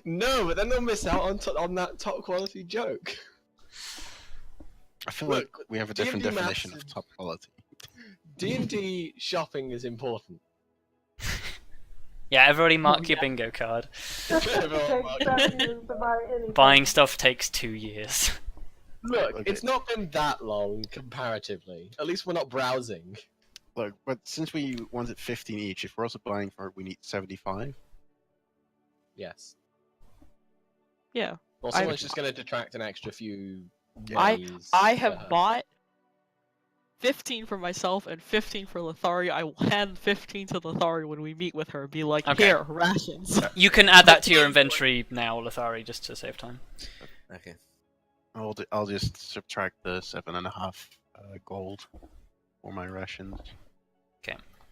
No, but then they'll miss out on that top quality joke. I feel Look, like we have a D&D different definition maths of top quality. D&D shopping is important. Yeah, everybody mark your bingo card. Just Everyone take 7 years to buy anything. Buying stuff takes 2 years. Look, Okay. it's not been that long comparatively. At least we're not browsing. Look, but since we wanted 15 each, if we're also buying for it, we need 75. Yes. Yeah. Well, someone's just going to detract an extra few. I days I for have her. bought 15 for myself and 15 for Lithari. I will hand 15 to Lithari when we meet with her and be like, Okay. here, rations. You can add that to your inventory now, Lithari, just to save time. Okay. I'll just subtract the 7.5 gold for my rations.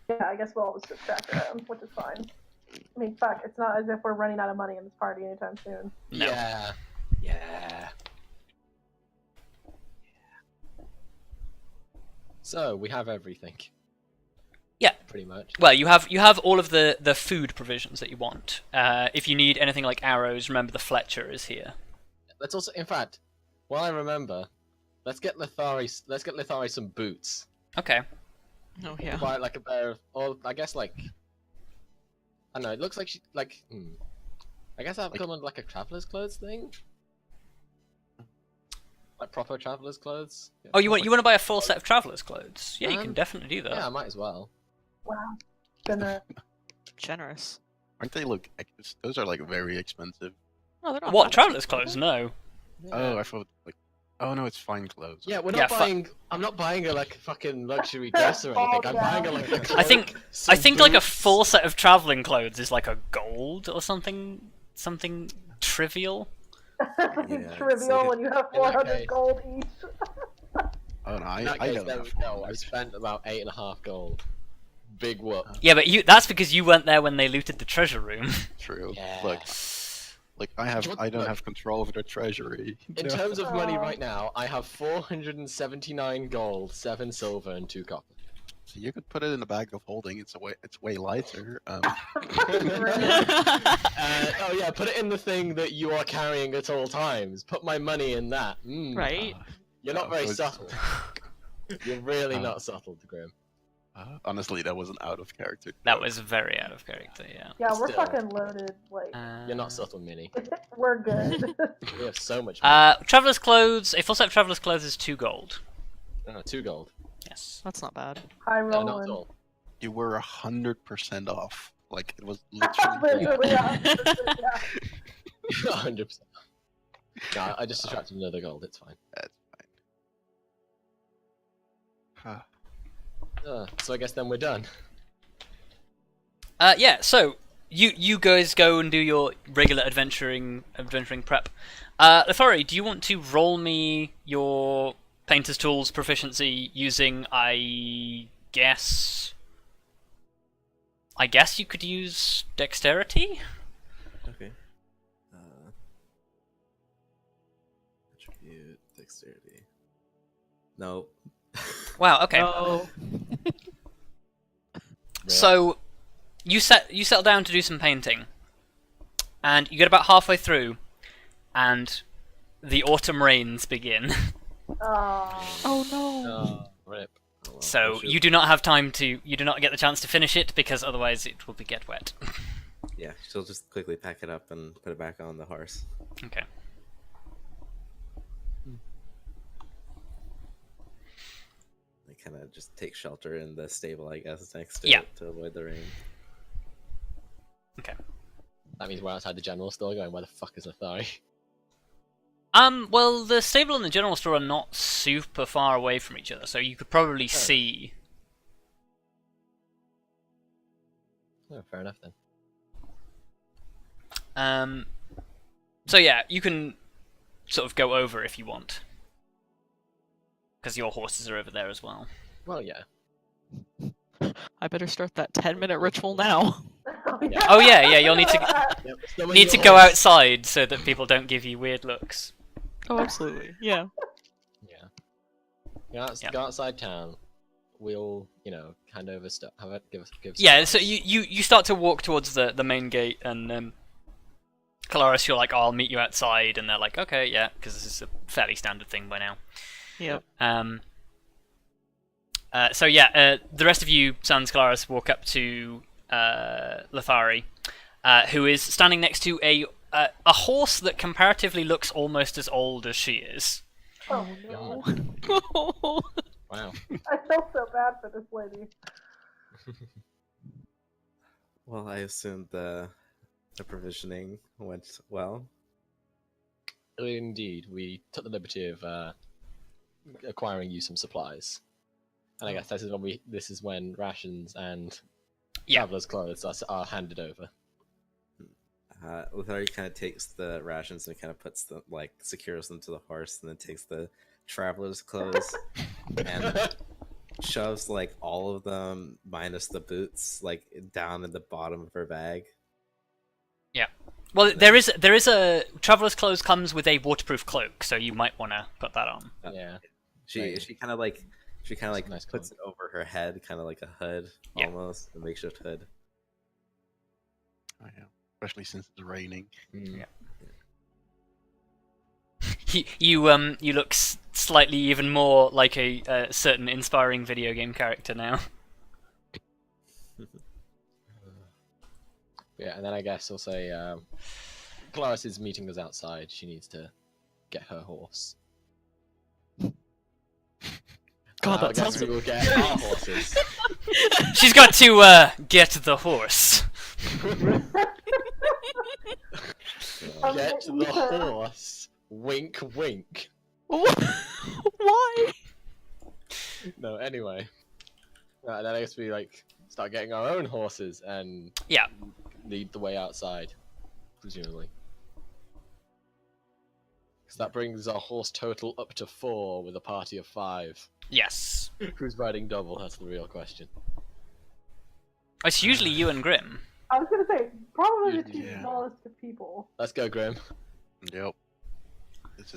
Yeah, I guess we'll always subtract them, which is fine. I mean, fuck, it's not as if we're running out of money in this party anytime soon. No. Yeah. Yeah. So we have everything. Yeah. Pretty much. Well, you have all of the food provisions that you want. If you need anything like arrows, remember the Fletcher is here. Let's also, in fact, while I remember, let's get Lithari some boots. Okay. Oh yeah. Buy like a pair of, or I guess like, I don't know. It looks like she like. I guess I've come on like a traveler's clothes thing. Like proper traveler's clothes. Oh, you want to buy a full set of travelers' clothes? Yeah, you can definitely do that. Yeah, I might as well. Wow. Gonna... Generous. Aren't they those are like very expensive. No, they're not. What that travelers' expensive, clothes? No. Oh, I thought like, oh no, it's fine clothes. Yeah, we're Yeah, not buying. I'm not buying her like a fucking luxury dress or anything. I'm buying her like a cloak, I think some like a boots. full set of traveling clothes is like a gold or something trivial. it's trivial like when you have in that 400 case. gold each. Oh no, In that I case, don't there have we go. I 400. spent about 8.5 gold. Big whoop. Yeah, but that's because you weren't there when they looted the treasure room. True. Yeah. Look, I don't Look. have control over the treasury. In No. terms of money Oh. right now, I have 479 gold, 7 silver, and 2 copper. So you could put it in the bag of holding. It's way lighter. Oh yeah, put it in the thing that you are carrying at all times. Put my money in that. Right? You're not very so it's- subtle. You're really Uh, not subtle, Grim. Honestly, that wasn't out of character. That was very out of character. Yeah. Yeah, we're Still. fucking loaded. Like, You're not subtle, Minnie. we're good. We have so much money. Travelers' clothes. A full set of travelers' clothes is 2 gold. 2 gold. Yes. That's not bad. High No, not at rolling. all. You were 100% off. Like it was literally. Literally, yeah. Yeah. 100%. No, I just subtracted another gold, it's fine. Huh. So I guess then we're done. Yeah. So you guys go and do your regular adventuring prep. Lithari, do you want to roll me your painter's tools proficiency using, I guess you could use dexterity. Okay. Attribute dexterity. No. Wow. Okay. No. So you settle down to do some painting, and you get about halfway through, and the autumn rains begin. Oh no. Rip. Oh, well, So you do not have time to. You do not get the chance to finish it because otherwise it will get wet. Yeah, she'll just quickly pack it up and put it back on the horse. Okay. They kind of just take shelter in the stable, I guess, next to Yeah. it to avoid the rain. Okay. That means we're outside the general store going, where the fuck is Lithari? Well, the stable and the general store are not super far away from each other, so you could probably see. Oh, fair enough then. So yeah, you can sort of go over if you want, because your horses are over there as well. Well, yeah. I better start that 10-minute ritual now. Oh yeah, you'll need to Yep. go outside so that people don't give you weird looks. Oh, absolutely. Yeah. Yeah. Go Yeah. outside town. We'll, hand over stuff. Give. Yeah, so you start to walk towards the main gate, and Kelariis, you're like, oh, I'll meet you outside, and they're like, okay, yeah, because this is a fairly standard thing by now. Yep. So yeah, the rest of you, sans Kelariis, walk up to Lithari, who is standing next to a horse that comparatively looks almost as old as she is. Oh no. Wow. I felt so bad for this lady. Well, I assumed the provisioning went well. Indeed, we took the liberty of acquiring you some supplies, and I guess this is when rations and travelers' clothes are handed over. Lithari kind of takes the rations and kind of puts them, secures them to the horse, and then takes the traveler's clothes and shoves all of them minus the boots down in the bottom of her bag. Yeah. Well, there is a traveler's clothes comes with a waterproof cloak, so you might want to put that on. Yeah. She kind of Nice puts cloak. it over her head, kind of like a hood, Yeah. almost a makeshift hood. Oh, yeah. Especially since it's raining. Mm. You look slightly even more like a certain inspiring video game character now. Yeah, and then I guess I'll say Kelariis is meeting us outside. She needs to get her horse. God, I that guess sounds. we will get our horses. She's got to get the horse. Get the horse. Wink, wink. Why? No, anyway. And then I guess we start getting our own horses and Yeah. lead the way outside, presumably. Because that brings our horse total up to 4 with a party of 5. Yes. Who's riding double? That's the real question. It's usually you and Grim. I was gonna say, probably the two Yeah. smallest of people. Let's go, Grim. Yep. This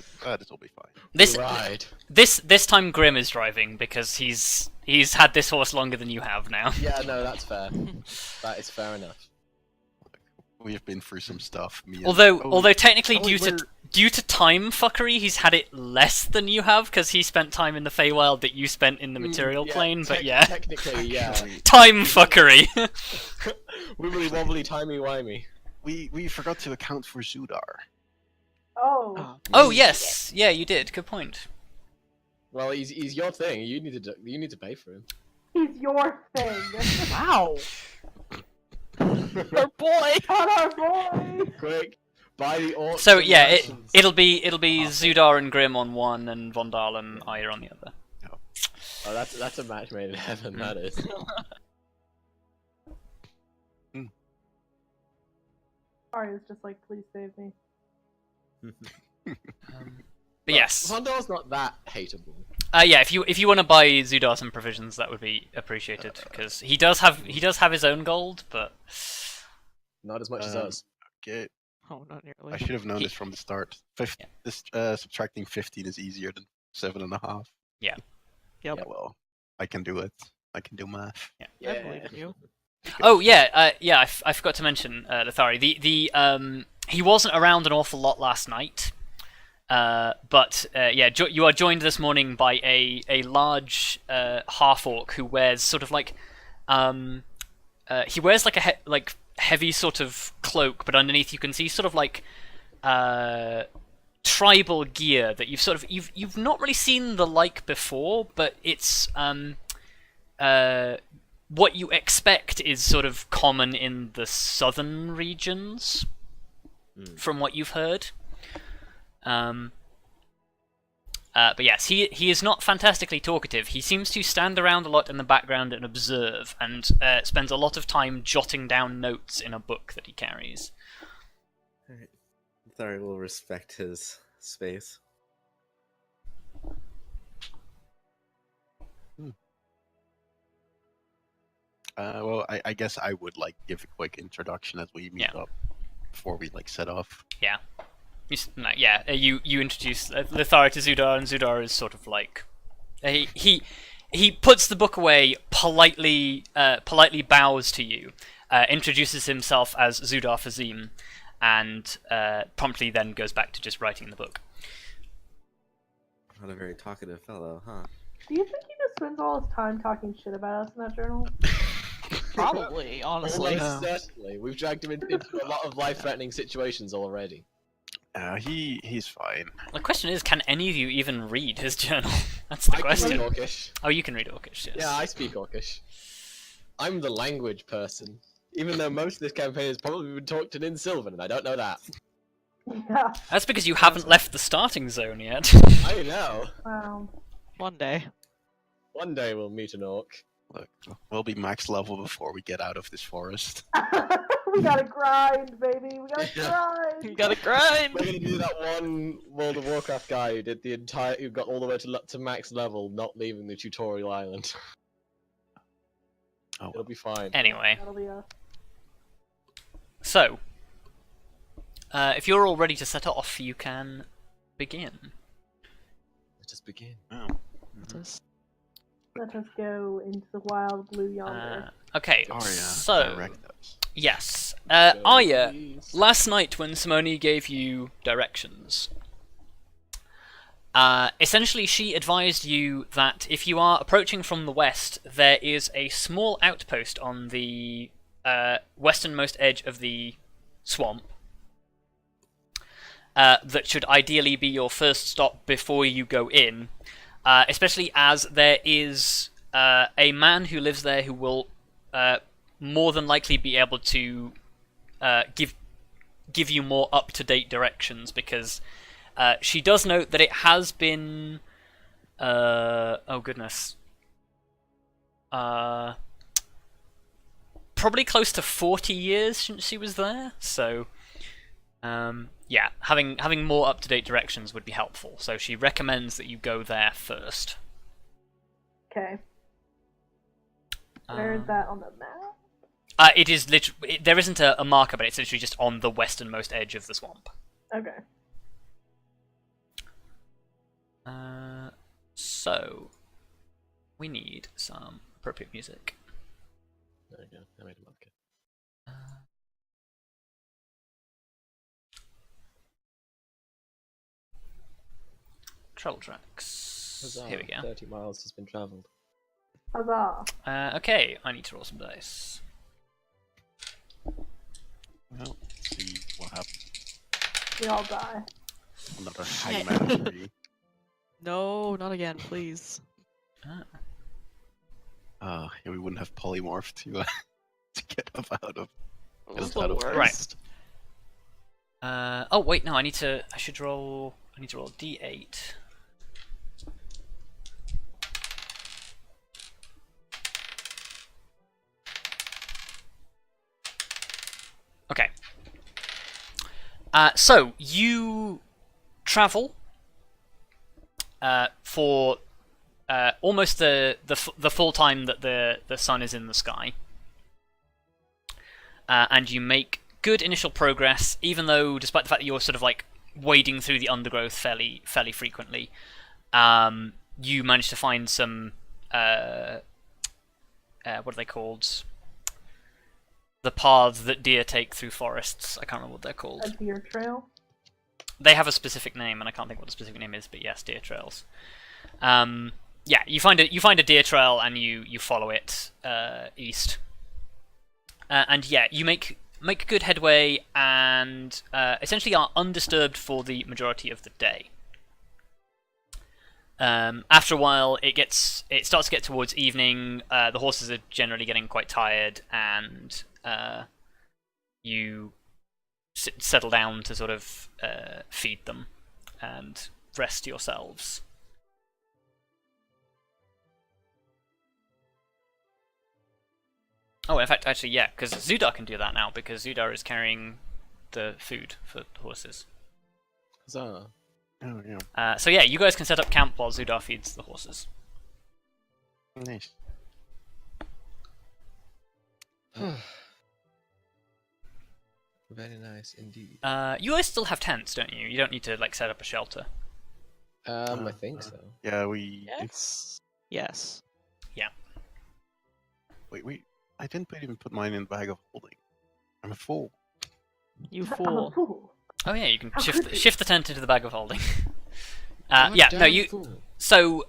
will be fine. This Ride. this time Grim is driving because he's had this horse longer than you have now. Yeah, no, that's fair. That is fair enough. We have been through some stuff. Me and- Although technically oh, wait, due to time fuckery, he's had it less than you have because he spent time in the Feywild that you spent in the material plane. But yeah, Technically, yeah. time fuckery. Wibbly wobbly, timey wimey. we forgot to account for Zudar. Oh. Oh yes, yeah, you did. Good point. Well, he's your thing. You need to pay for him. He's your thing. Wow. Our boy. On our boy. Quick, buy the auction. So yeah, rations. it'll be Zudar and Grim on one, and Vondal and Arya on the other. Oh, that's a match made in heaven. That is. Arya's just like, please save me. But yes. Vondal's not that hateable. Yeah, if you want to buy Zudar some provisions, that would be appreciated, because he does have his own gold, but Not as much as us. Okay. Oh, not nearly. I should have known this from the start. This subtracting 15 is easier than 7.5. Yeah. Yep. Yeah, well, I can do it. I can do math. I believe in you. Oh yeah, I forgot to mention Lithari. He wasn't around an awful lot last night, but you are joined this morning by a large half orc who wears sort of like he wears like a heavy sort of cloak, but underneath you can see sort of like tribal gear that you've not really seen the like before, but it's what you expect is sort of common in the southern regions, from what you've heard. But yes, he is not fantastically talkative. He seems to stand around a lot in the background and observe, and spends a lot of time jotting down notes in a book that he carries. Alright. Lithari will respect his space. Well, I guess I would like give a quick introduction as we meet up before we like set off. Yeah. You introduce Lithari to Zudar, and Zudar is sort of like he puts the book away, politely bows to you, introduces himself as Zudar Fazim, and promptly then goes back to just writing the book. Not a very talkative fellow, huh? Do you think he just spends all his time talking shit about us in that journal? Probably, honestly. Almost certainly. We've dragged him into a lot of life-threatening situations already. He's fine. The question is, can any of you even read his journal? That's the I question. can read Orcish. Oh, you can read Orcish, yes. Yeah, I speak Orcish. I'm the language person. Even though most of this campaign has probably been talked in Sylvan, and I don't know that. Yeah. That's because you haven't left the starting zone yet. I know. Wow. One day. One day we'll meet an orc. Look, we'll be max level before we get out of this forest. We gotta grind, baby. We gotta You grind. gotta grind! We're gonna do that one World of Warcraft guy who did who got all the way to max level, not leaving the tutorial island. Oh, It'll be fine. Anyway, That'll be us. so if you're all ready to set off, you can begin. Let us begin. oh. Just- Let us go into the wild blue yonder. Okay, Arya, so direct us. yes, Arya. Last night when Simone gave you directions, essentially she advised you that if you are approaching from the west, there is a small outpost on the westernmost edge of the swamp that should ideally be your first stop before you go in, especially as there is a man who lives there who will more than likely be able to give you more up-to-date directions, because she does note that it has been oh goodness, probably close to 40 years since she was there, so yeah, having more up-to-date directions would be helpful, so she recommends that you go there first. Okay. Where is that on the map? It is literally, there isn't a marker, but it's literally just on the westernmost edge of the swamp. Okay. So we need some appropriate music. There we go. I made a marker. Travel tracks. Huzzah, Here we go. 30 miles has been travelled. Huzzah. Okay, I need to roll some dice. Well, let's see what happens. We all die. Another hangman tree. No, not again, please. Ah. Yeah, we wouldn't have polymorphed to to get up out of. It was Just the out of worst. Right. Oh wait, no. I need to roll a d8. Okay. So you travel for almost the full time that the sun is in the sky, and you make good initial progress, even though, despite the fact that you're sort of like wading through the undergrowth fairly frequently, you manage to find some what are they called? The paths that deer take through forests. I can't remember what they're called. A deer trail? They have a specific name, and I can't think what the specific name is, but yes, deer trails. Yeah, you find a deer trail, and you follow it east. And yeah, you make good headway, and essentially are undisturbed for the majority of the day. After a while, it starts to get towards evening. The horses are generally getting quite tired, and you settle down to sort of feed them and rest yourselves. Oh, in fact, actually, yeah, because Zudar can do that now, because Zudar is carrying the food for the horses. Huzzah. Oh yeah. So yeah, you guys can set up camp while Zudar feeds the horses. Nice. Very nice indeed. You guys still have tents, don't you? You don't need to like set up a shelter. I think so. Yeah, we. Yes. Yes. Wait. I didn't even put mine in the bag of holding. I'm a fool. You I'm a fool. fool. Oh yeah, you can How could you? shift the tent into the bag of holding. God Yeah, no, damn you. fool. So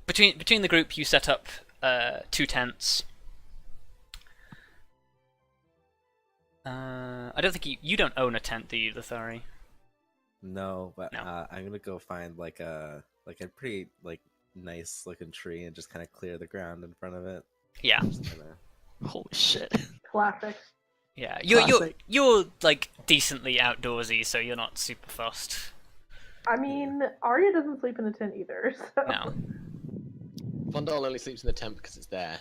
between the group, you set up 2 tents. I don't think you don't own a tent, do you, Lithari? No, but No. I'm gonna go find like a pretty like nice looking tree and just kind of clear the ground in front of it. Yeah, Just kinda... Holy shit. Classic. yeah. Classic. You're like decently outdoorsy, so you're not super fussed. I mean, Arya doesn't sleep in the tent either, so. No. Vondal only sleeps in the tent because it's there.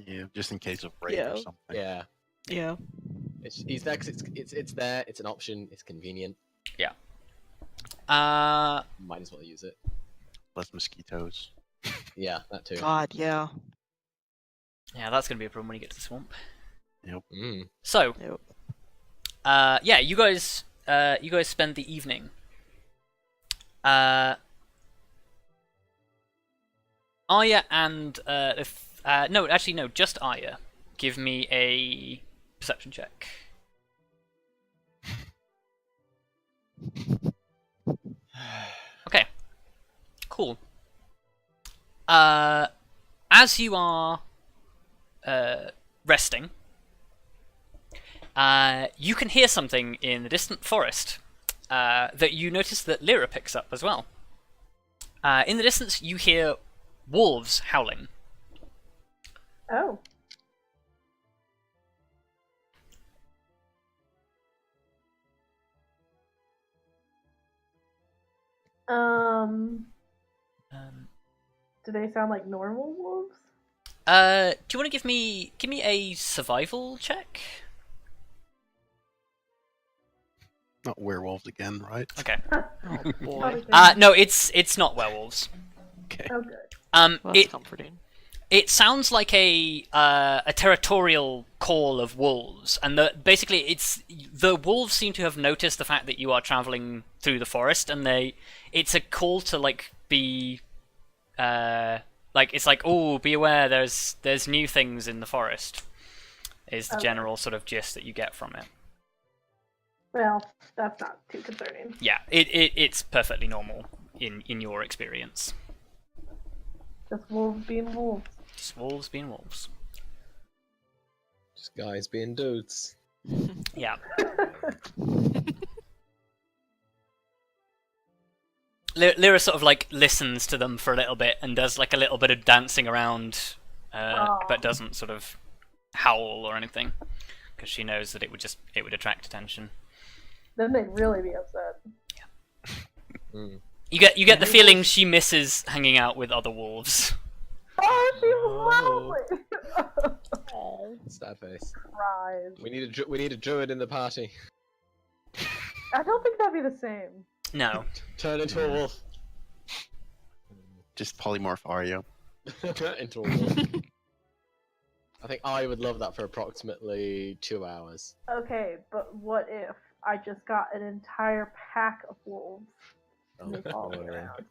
Yeah, just in case of rain Yeah. or something. Uh, Yeah. He's there because it's there. It's an option. It's convenient. Uh, Might as well use it. Less mosquitoes. Yeah, that too. God, yeah. yeah, that's gonna be a problem when you get to the swamp. Mm. So, Yep. yeah, you guys spend the evening. Arya and no, actually no, just Arya. Give me a perception check. Okay, cool. As you are resting, you can hear something in the distant forest that you notice that Lyra picks up as well. In the distance, you hear wolves howling. Oh. Do they sound like normal wolves? Do you want to give me a survival check? Not werewolves again, right? Okay. Oh boy. Probably No, it's not werewolves. Okay. Oh, good. Well, that's It comforting. it sounds like a territorial call of wolves, and basically the wolves seem to have noticed the fact that you are traveling through the forest, and it's a call to like be like it's like, oh, be aware, there's new things in the forest. Is the Okay. general sort of gist that you get from it. Well, that's not too concerning. Yeah, it's perfectly normal in your experience. Just wolves being wolves. Just wolves being wolves. Just guys being dudes. Yeah. Lyra sort of like listens to them for a little bit and does like a little bit of dancing around, but doesn't sort of howl or anything because she knows that it would attract attention. Then they'd really be upset. Mm. You get the feeling she misses hanging out with other wolves. Oh, she was lovely! Sad face. Cries. We need a druid in the party. I don't think that'd be the same. No. Turn into a wolf. Just polymorph Arya. Into a wolf. I think I would love that for approximately 2 hours. Okay, but what if I just got an entire pack of wolves and they follow me boy. around?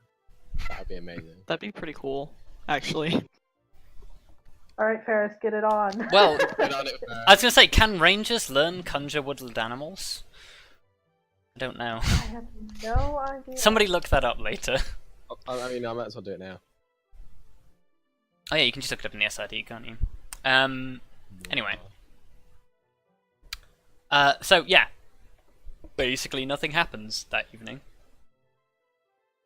That would be amazing. That'd be pretty cool, actually. Alright, Ferrous, get it on. Well, Get on it, I was gonna say, can rangers learn conjure woodland animals? I don't know. I have no idea. Somebody look that up later. I mean, I might as well do it now. Oh yeah, you can just look it up in the SID, can't you? Anyway. So yeah. Basically nothing happens that evening.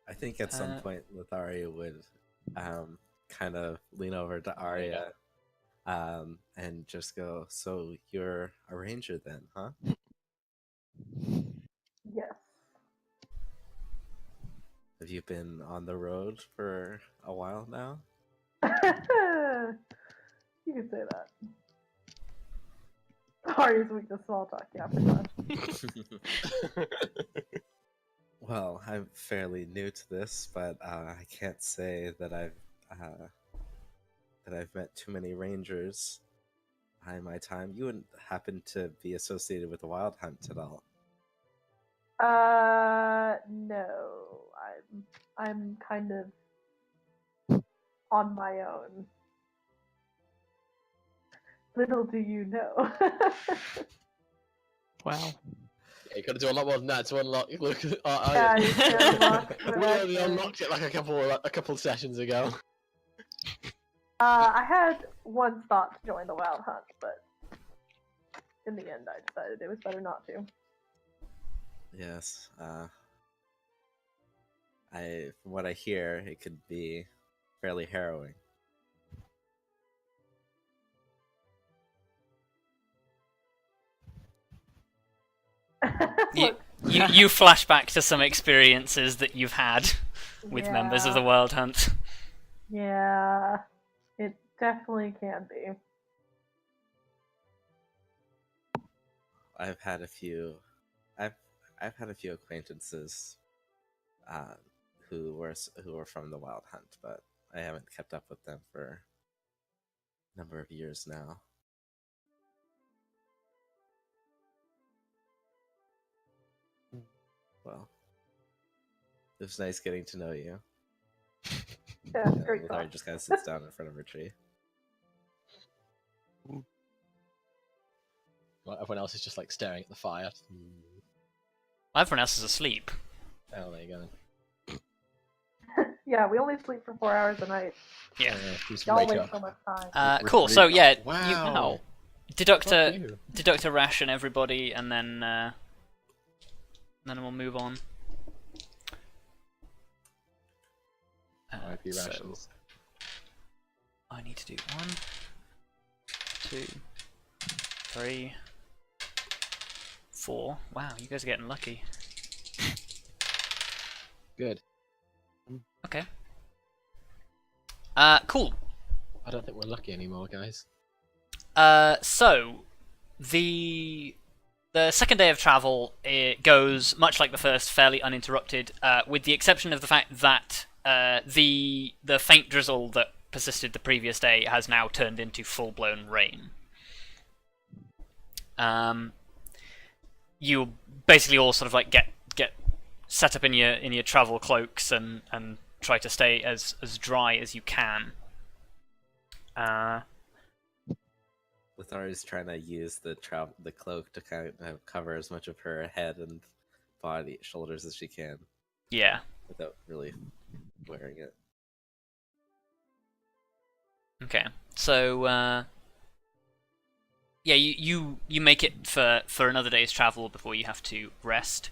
I think at some point Lithari would kind of lean over to Arya and just go, "So you're a ranger then, huh?" Yes. Have you been on the road for a while now? You can say that. Arya's weak to small talk, yeah, pretty much. Well, I'm fairly new to this, but I can't say that I've met too many rangers in my time. You wouldn't happen to be associated with the Wild Hunt at all? No. I'm kind of on my own. Little do you know. Wow. Yeah, you gotta do a lot more than that to unlock. Look, Yeah, you can unlock the we only rest. unlocked it like a couple sessions ago. I had one thought to join the Wild Hunt, but in the end I decided it was better not to. Yes. From what I hear, it could be fairly harrowing. You, Look, you flash back to some experiences that you've had with members of the Wild Hunt. Yeah, it definitely can be. I've had a few acquaintances who were from the Wild Hunt, but I haven't kept up with them for a number of years now. Well, it was nice getting to know you. Yeah, great Lithari thought. just kind of sits down in front of her tree. Well, everyone else is just like staring at the fire. Everyone else is asleep. Oh, there you go. Yeah, we only sleep for 4 hours a night. Yeah. Just Y'all wake waste up. so much time. Cool. So yeah, Wow. you deduct Fuck a you. ration everybody, and then we'll move on. RIP So rations. I need to do 1, 2, 3, 4. Wow, you guys are getting lucky. Good. Okay. Cool. I don't think we're lucky anymore, guys. So the second day of travel, it goes much like the first, fairly uninterrupted, with the exception of the fact that the faint drizzle that persisted the previous day has now turned into full-blown rain. You basically all sort of like get set up in your travel cloaks and try to stay as dry as you can. Lithari's trying to use the cloak to kind of cover as much of her head and shoulders as she can, Yeah. without really wearing it. Okay. So yeah, you make it for another day's travel before you have to rest.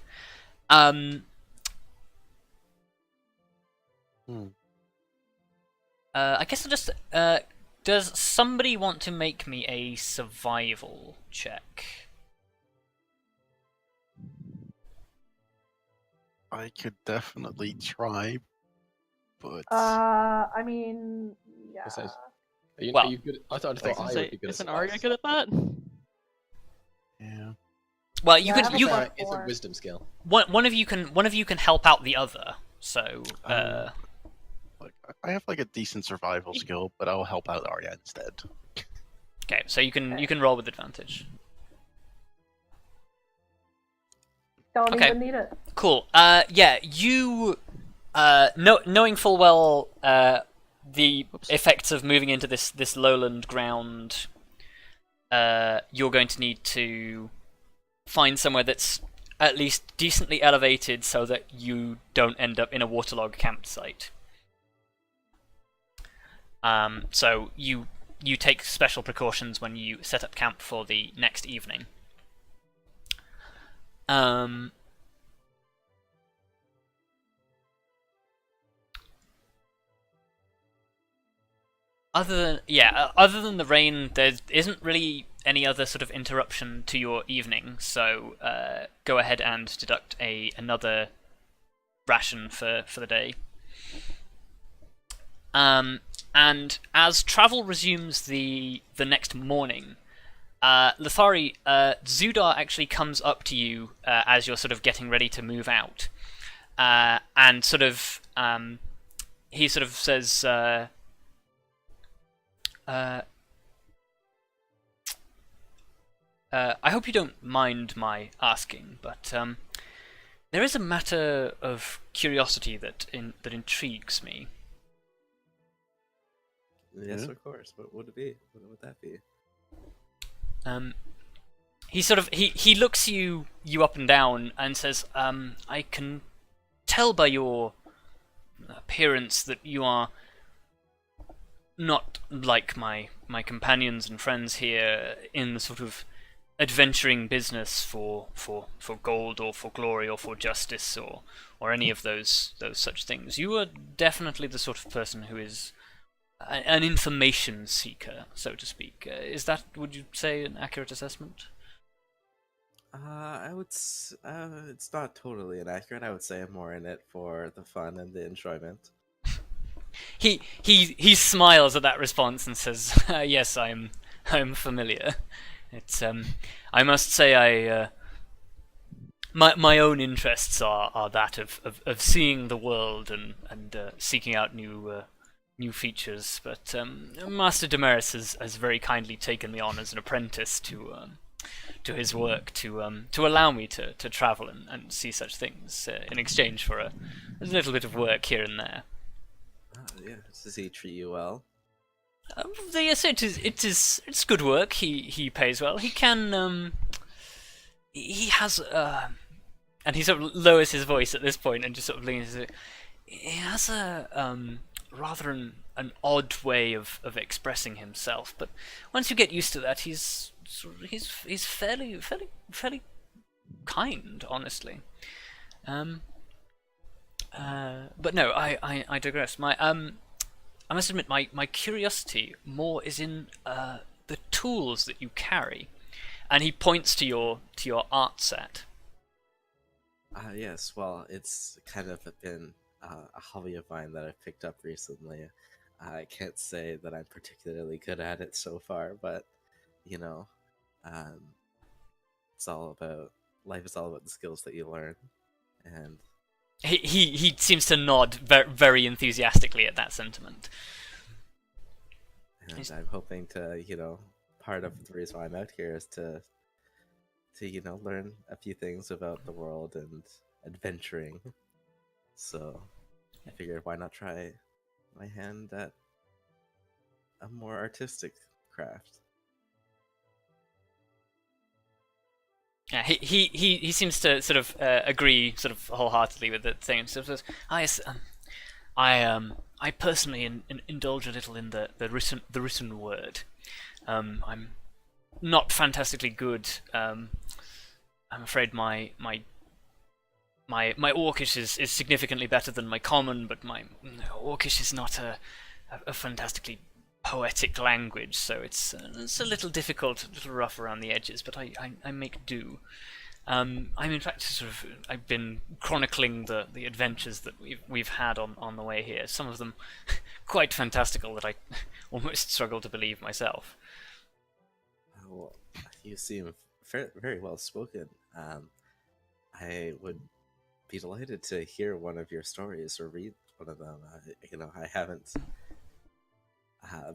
I guess I'll just does somebody want to make me a survival check? I could definitely try, but I mean, yeah. Are you, Well, are you good? I thought I was I gonna would say, be good. isn't at Arya survival. good at that? yeah. Well, you Yeah, I could have a you plus It's a 4. wisdom skill. one of you can help out the other. So Look, I have like a decent survival skill, but I'll help out Arya instead. Okay, so you can roll with advantage. Don't Okay. even need it. Cool. Yeah, you knowing full well the effects of moving into this lowland ground, you're going to need to find somewhere that's at least decently elevated so that you don't end up in a waterlogged campsite. So you take special precautions when you set up camp for the next evening. Other than the rain, there isn't really any other sort of interruption to your evening. So go ahead and deduct another ration for the day. And as travel resumes the next morning, Lithari, Zudar actually comes up to you as you're sort of getting ready to move out, and sort of he sort of says, I hope you don't mind my asking, but there is a matter of curiosity that intrigues me. Yes, of course. What would it be? What would that be? He looks you up and down and says, I can tell by your appearance that you are not like my companions and friends here in the sort of adventuring business for gold or for glory or for justice or any of those such things. You are definitely the sort of person who is an information seeker, so to speak. Is that, would you say, an accurate assessment? I would. It's not totally inaccurate. I would say I'm more in it for the fun and the enjoyment. He smiles at that response and says, "Yes, I'm familiar. It's I must say my own interests are that of seeing the world and seeking out new features. But Master Daemaris has very kindly taken me on as an apprentice to his work to allow me to travel and see such things in exchange for a little bit of work here and there." Yeah. Does he treat you well? Yes, it's good work. He pays well. He can he has and he sort of lowers his voice at this point and just sort of leans. He has a rather an odd way of expressing himself, but once you get used to that, he's fairly kind, honestly. But no, I digress. I must admit, my curiosity more is in the tools that you carry, and he points to your art set. Yes. Well, it's kind of been a hobby of mine that I've picked up recently. I can't say that I'm particularly good at it so far, but you know, it's all about life. Is all about the skills that you learn, and He seems to nod very enthusiastically at that sentiment. and I'm hoping to, part of the reason why I'm out here is to learn a few things about the world and adventuring. So I figured, why not try my hand at a more artistic craft? Yeah, he seems to sort of agree sort of wholeheartedly with the thing. So says, I personally indulge a little in the written word. I'm not fantastically good. I'm afraid my Orcish is significantly better than my common, but my Orcish is not a fantastically poetic language, so it's a little difficult, a little rough around the edges, but I make do. I'm in fact I've been chronicling the adventures that we've had on the way here. Some of them quite fantastical that I almost struggle to believe myself. Well, you seem very well spoken. I would be delighted to hear one of your stories or read one of them. I haven't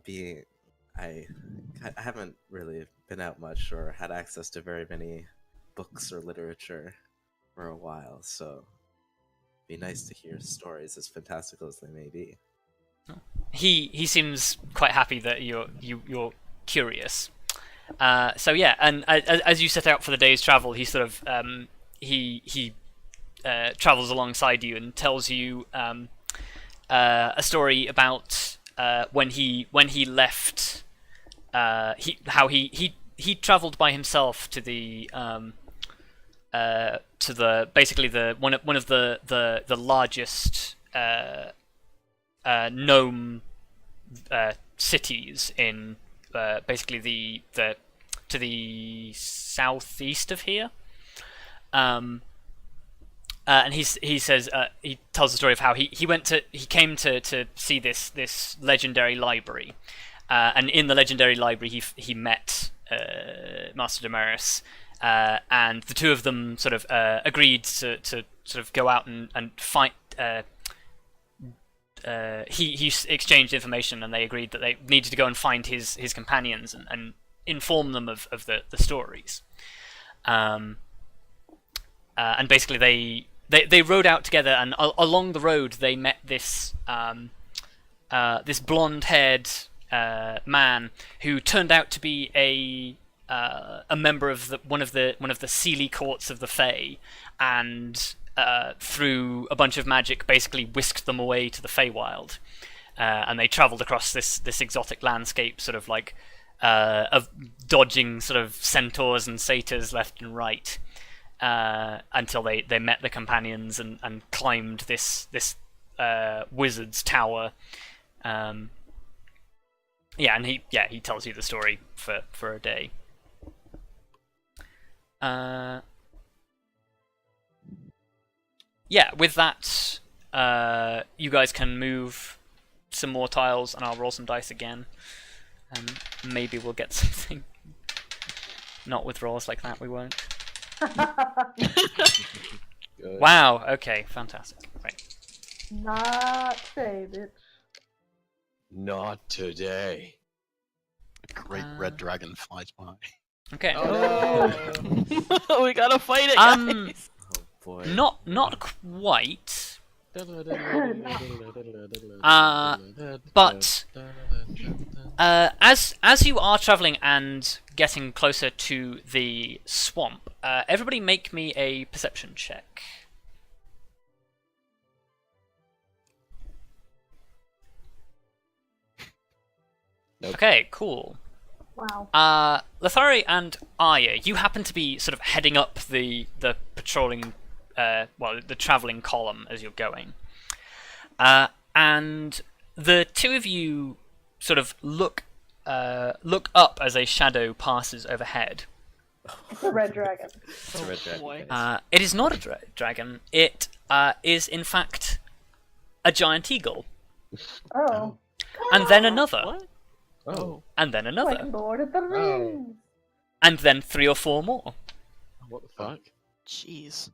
being I haven't really been out much or had access to very many books or literature for a while, so it'd be nice to hear stories as fantastical as they may be. He seems quite happy that you're curious. So yeah, and as you set out for the day's travel, he sort of he travels alongside you and tells you a story about when he left. How he travelled by himself to the basically one of the largest gnome cities in basically to the southeast of here. And he says he tells the story of how he came to see this legendary library, and in the legendary library he met Master Daemaris, and the two of them sort of agreed to sort of go out and fight. He exchanged information, and they agreed that they needed to go and find his companions and inform them of the stories. And basically they rode out together, and along the road they met this this blonde-haired man who turned out to be a member of one of the Sealy courts of the Fae, and through a bunch of magic basically whisked them away to the Feywild, and they travelled across this exotic landscape, sort of like of dodging sort of centaurs and satyrs left and right, until they met the companions and climbed this wizard's tower. And he tells you the story for a day. With that, you guys can move some more tiles, and I'll roll some dice again, and maybe we'll get something. Not with rolls like that, we won't. Good. Wow. Okay. Fantastic. Right. Not today, bitch. Not today. A great red dragon flies by. Okay. Oh, We gotta fight it, guys. Oh boy. Not quite. But as you are traveling and getting closer to the swamp, everybody make me a perception check. Nope. Okay, cool. Wow. Lithari and Arya, you happen to be sort of heading up the patrolling, the travelling column as you're going. And the two of you sort of look up as a shadow passes overhead. It's a red dragon. It's a red dragon, boy. guys. It is not a dragon. It is in fact a giant eagle, Oh. and then another, What? oh, and then another, Like Lord of the Rings. and then 3 or 4 more. what the fuck? Jeez.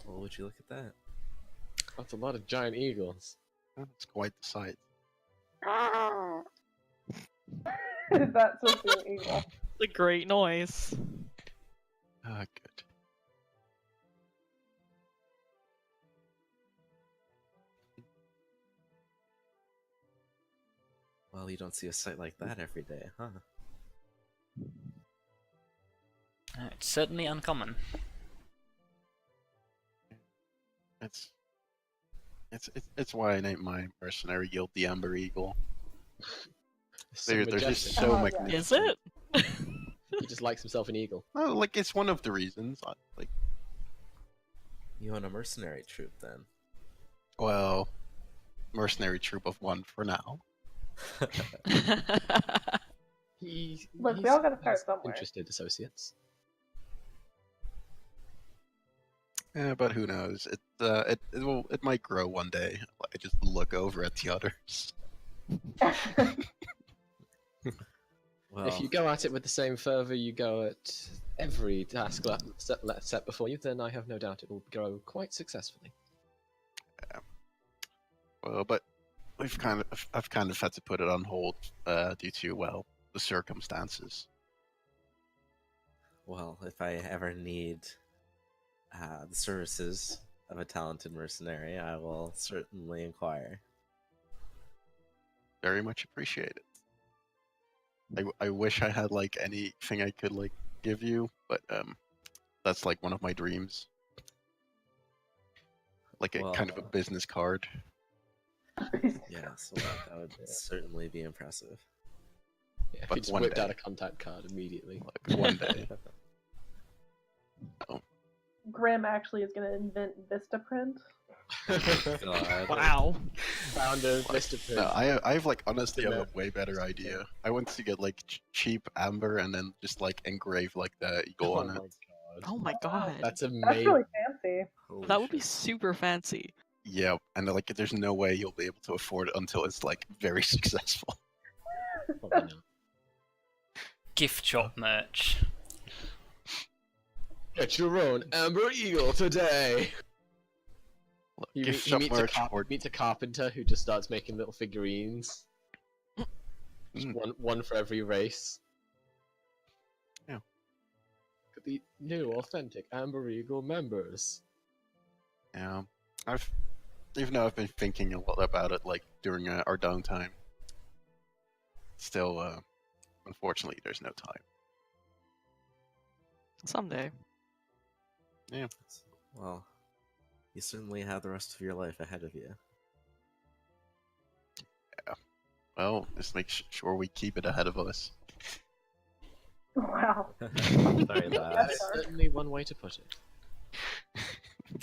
Well, would you look at that? That's a lot of giant eagles. It's quite the sight. Is that supposed to be evil? It's a great noise. Good. Well, you don't see a sight like that every day, huh? It's certainly uncommon. It's why I named my mercenary guild the Amber Eagle. So They're just majestic. so Oh, yeah. magnificent. Is it? He just likes himself an eagle. Oh, like it's one of the reasons. Like, You own a mercenary troop, then? well, mercenary troop of one for now. Look, we all gotta start has somewhere. Interested associates. Yeah, but who knows? It might grow one day. I just look over at the others. Well, If you go at it with the same fervour you go at every task set before you, then I have no doubt it will grow quite successfully. Well, but I've kind of had to put it on hold due to the circumstances. Well, if I ever need the services of a talented mercenary, I will certainly inquire. Very much appreciate it. I wish I had like anything I could like give you, but that's like one of my dreams. Like a kind of a business card. Yes, well, that would certainly be impressive. Yeah, But he just one whipped day. out a contact card immediately. Like one day. Grim actually is going to invent Vistaprint. God. Wow. Found a list of No, I have like honestly have a way better idea. I went to get like cheap amber and then just like engrave like the eagle on it. Oh my god. That's That's amazing. really fancy. Holy That would be shit. super fancy. Yeah, and like there's no way you'll be able to afford it until it's like very successful. Probably not. Gift shop merch. Get your own Amber Eagle today. Look, He gift shop meets, merch or meets a carpenter who just starts making little figurines. Just Mm. one for every race. Yeah. Could be new, authentic Amber Eagle members. yeah, even though I've been thinking a lot about it like during our downtime. Still, unfortunately, there's no time. Someday. Well, you certainly have the rest of your life ahead of you. Well, just make sure we keep it ahead of us. Wow. Sorry, That lads. is certainly one way to put it.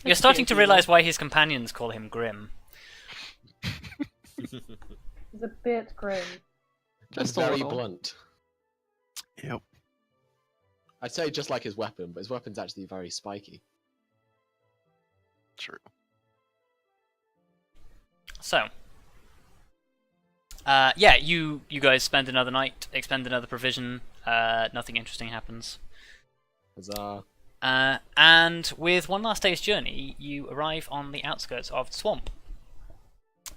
You're starting to realize why his companions call him Grim. He's a bit grim. Just a very little. blunt. Yep. I'd say just like his weapon, but his weapon's actually very spiky. True. So, yeah, you guys spend another night, expend another provision. Nothing interesting happens. Huzzah. And with one last day's journey, you arrive on the outskirts of the swamp.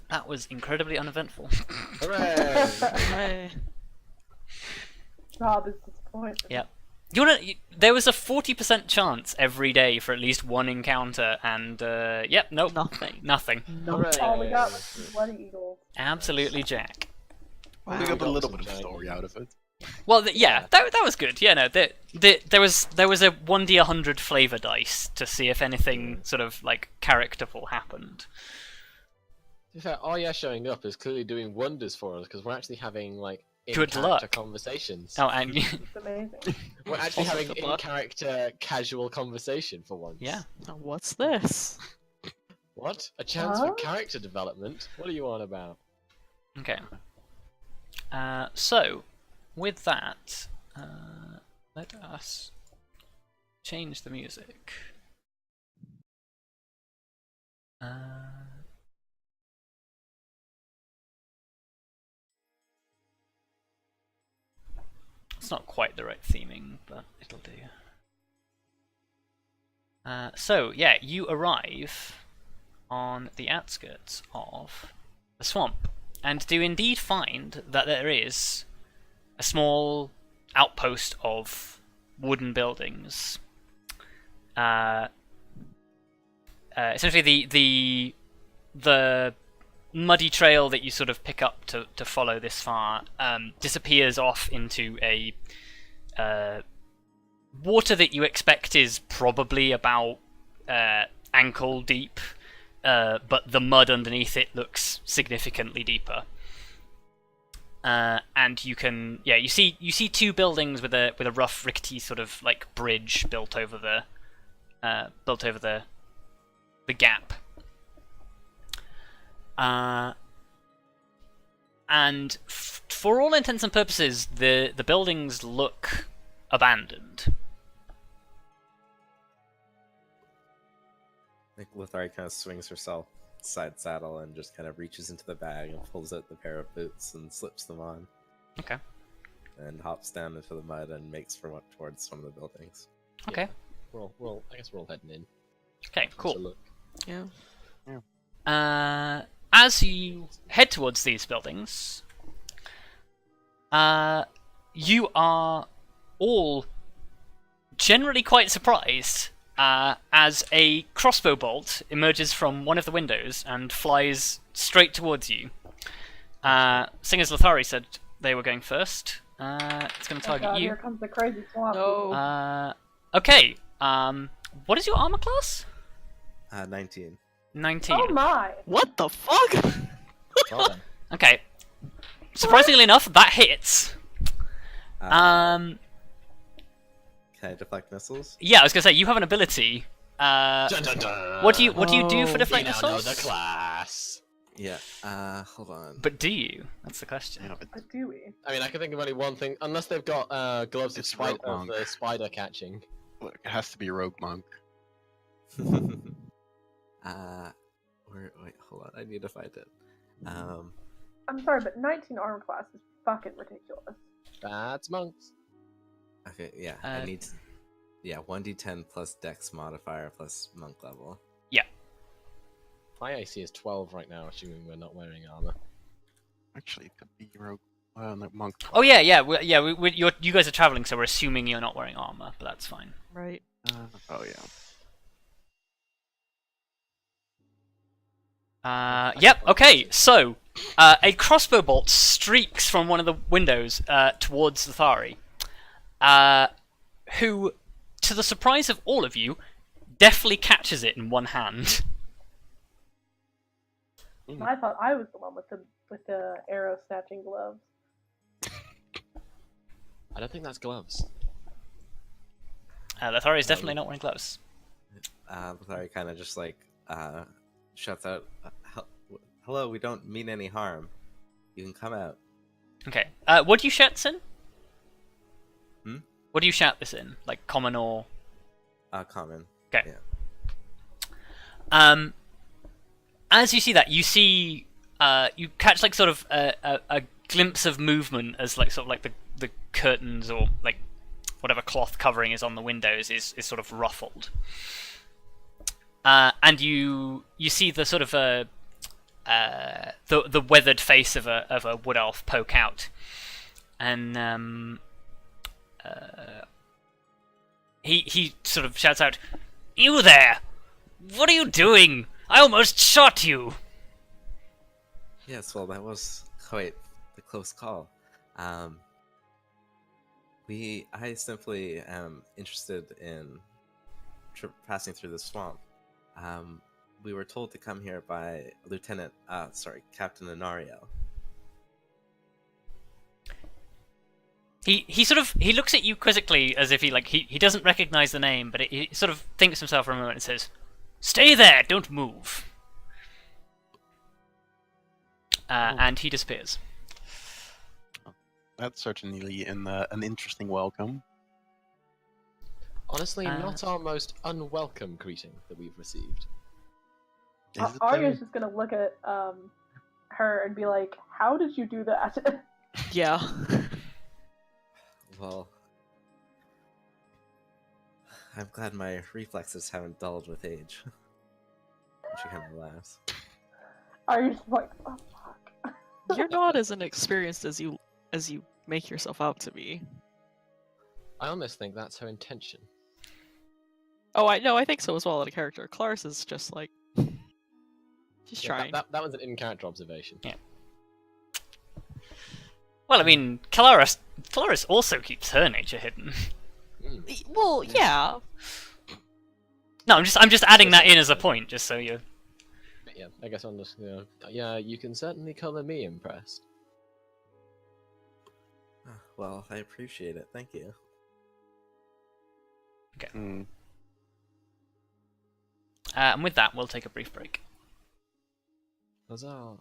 That was incredibly uneventful. Hooray! Hey. Rob is disappointed. Yep. There was a 40% chance every day for at least one encounter, and yep, nope, Nothing. nothing. Hooray. All we got was two bloody eagles. Absolutely jack. Well, we Wow. got a little Some bit of giant story out of it. Well, yeah, that was good. Yeah, no, there was a 1d100 flavor dice to see if anything sort of like characterful happened. To be fair, Arya showing up is clearly doing wonders for us because we're actually having like Good in-character luck. conversations. Oh, and It's amazing. We're actually Also having good luck. in-character casual conversation for once. yeah. Now what's this? What? A chance Huh? for character development? What are you on about? Okay. So, with that, let us change the music. It's not quite the right theming, but it'll do. So, yeah, you arrive on the outskirts of the swamp, and do indeed find that there is a small outpost of wooden buildings. Essentially, the muddy trail that you sort of pick up to follow this far disappears off into a water that you expect is probably about ankle deep, but the mud underneath it looks significantly deeper. And you can, yeah, you see two buildings with a rough rickety sort of like bridge built over the gap. And for all intents and purposes, the buildings look abandoned. I think Lithari kind of swings herself side saddle and just kind of reaches into the bag and pulls out the pair of boots and slips them on. Okay. And hops down into the mud and makes for towards one of the buildings. Okay. I guess we're all heading in. Okay. Closer Cool. look. Yeah. as you head towards these buildings, you are all generally quite surprised as a crossbow bolt emerges from one of the windows and flies straight towards you. Seeing as Lithari said they were going first, it's going to Oh target god, you. here comes the crazy swamp. No. Okay. What is your armor class? 19. 19. Oh my! What the fuck? Well then. Okay. Surprisingly enough, that hits. Can I deflect missiles? Yeah, I was gonna say you have an ability. Dun, dun, dun. What do you do for We deflect now know missiles? the class. Yeah. Hold on. But do you? That's the question. Yeah, But do we? I mean, I can think of only one thing, unless they've got gloves of, It's rogue of monk. spider catching. it has to be rogue monk. Wait, hold on. I need to find it. I'm sorry, but 19 armor class is fucking ridiculous. That's monks. Okay, yeah. Uh, I need. Yeah, 1d10 plus Dex modifier plus monk level. My AC is 12 right now, assuming we're not wearing armor. Actually, it could be rogue. No, monk. Oh yeah, you guys are traveling, so we're assuming you're not wearing armor, but that's fine. Right. Oh yeah. Yep. Okay. So, a crossbow bolt streaks from one of the windows towards Lithari, who, to the surprise of all of you, deftly catches it in one hand. I thought I was the one with the arrow snatching gloves. I don't think that's gloves. Lithari is definitely not wearing gloves. Lithari kind of just like shuts out. Hello, we don't mean any harm. You can come out. Okay. What do you shout this in? Hmm? What do you shout this in? Like common or? Common. Okay. Yeah. As you see that, you catch like sort of a glimpse of movement as like sort of like the curtains or like whatever cloth covering is on the windows is sort of ruffled, and you see the sort of the weathered face of a wood elf poke out, and he sort of shouts out, "You there! What are you doing? I almost shot you!" Yes, well, that was quite the close call. I simply am interested in passing through the swamp. We were told to come here by Captain Anario. He looks at you quizzically as if he doesn't recognize the name, but he sort of thinks to himself for a moment and says, "Stay there, don't move." And he disappears. That's certainly an interesting welcome. Honestly, not our most unwelcome greeting that we've received. Is it Arya's though? just gonna look at her and be like, "How did you do that?" Yeah. Well, I'm glad my reflexes haven't dulled with age. She kind of laughs. Arya's like, "Oh fuck." You're not as inexperienced as you make yourself out to be. I almost think that's her intention. Oh, I think so as well. In a character, Kelariis is just like, she's Yeah, trying. that was an in-character observation. Yeah. Well, I mean, Kelariis also keeps her nature hidden. Well, yeah. No, I'm just adding that in as a point, just so you. Yeah, I guess I'm just, yeah, you can certainly color me impressed. Well, I appreciate it. Thank you. Hmm. And with that, we'll take a brief break. Huzzah.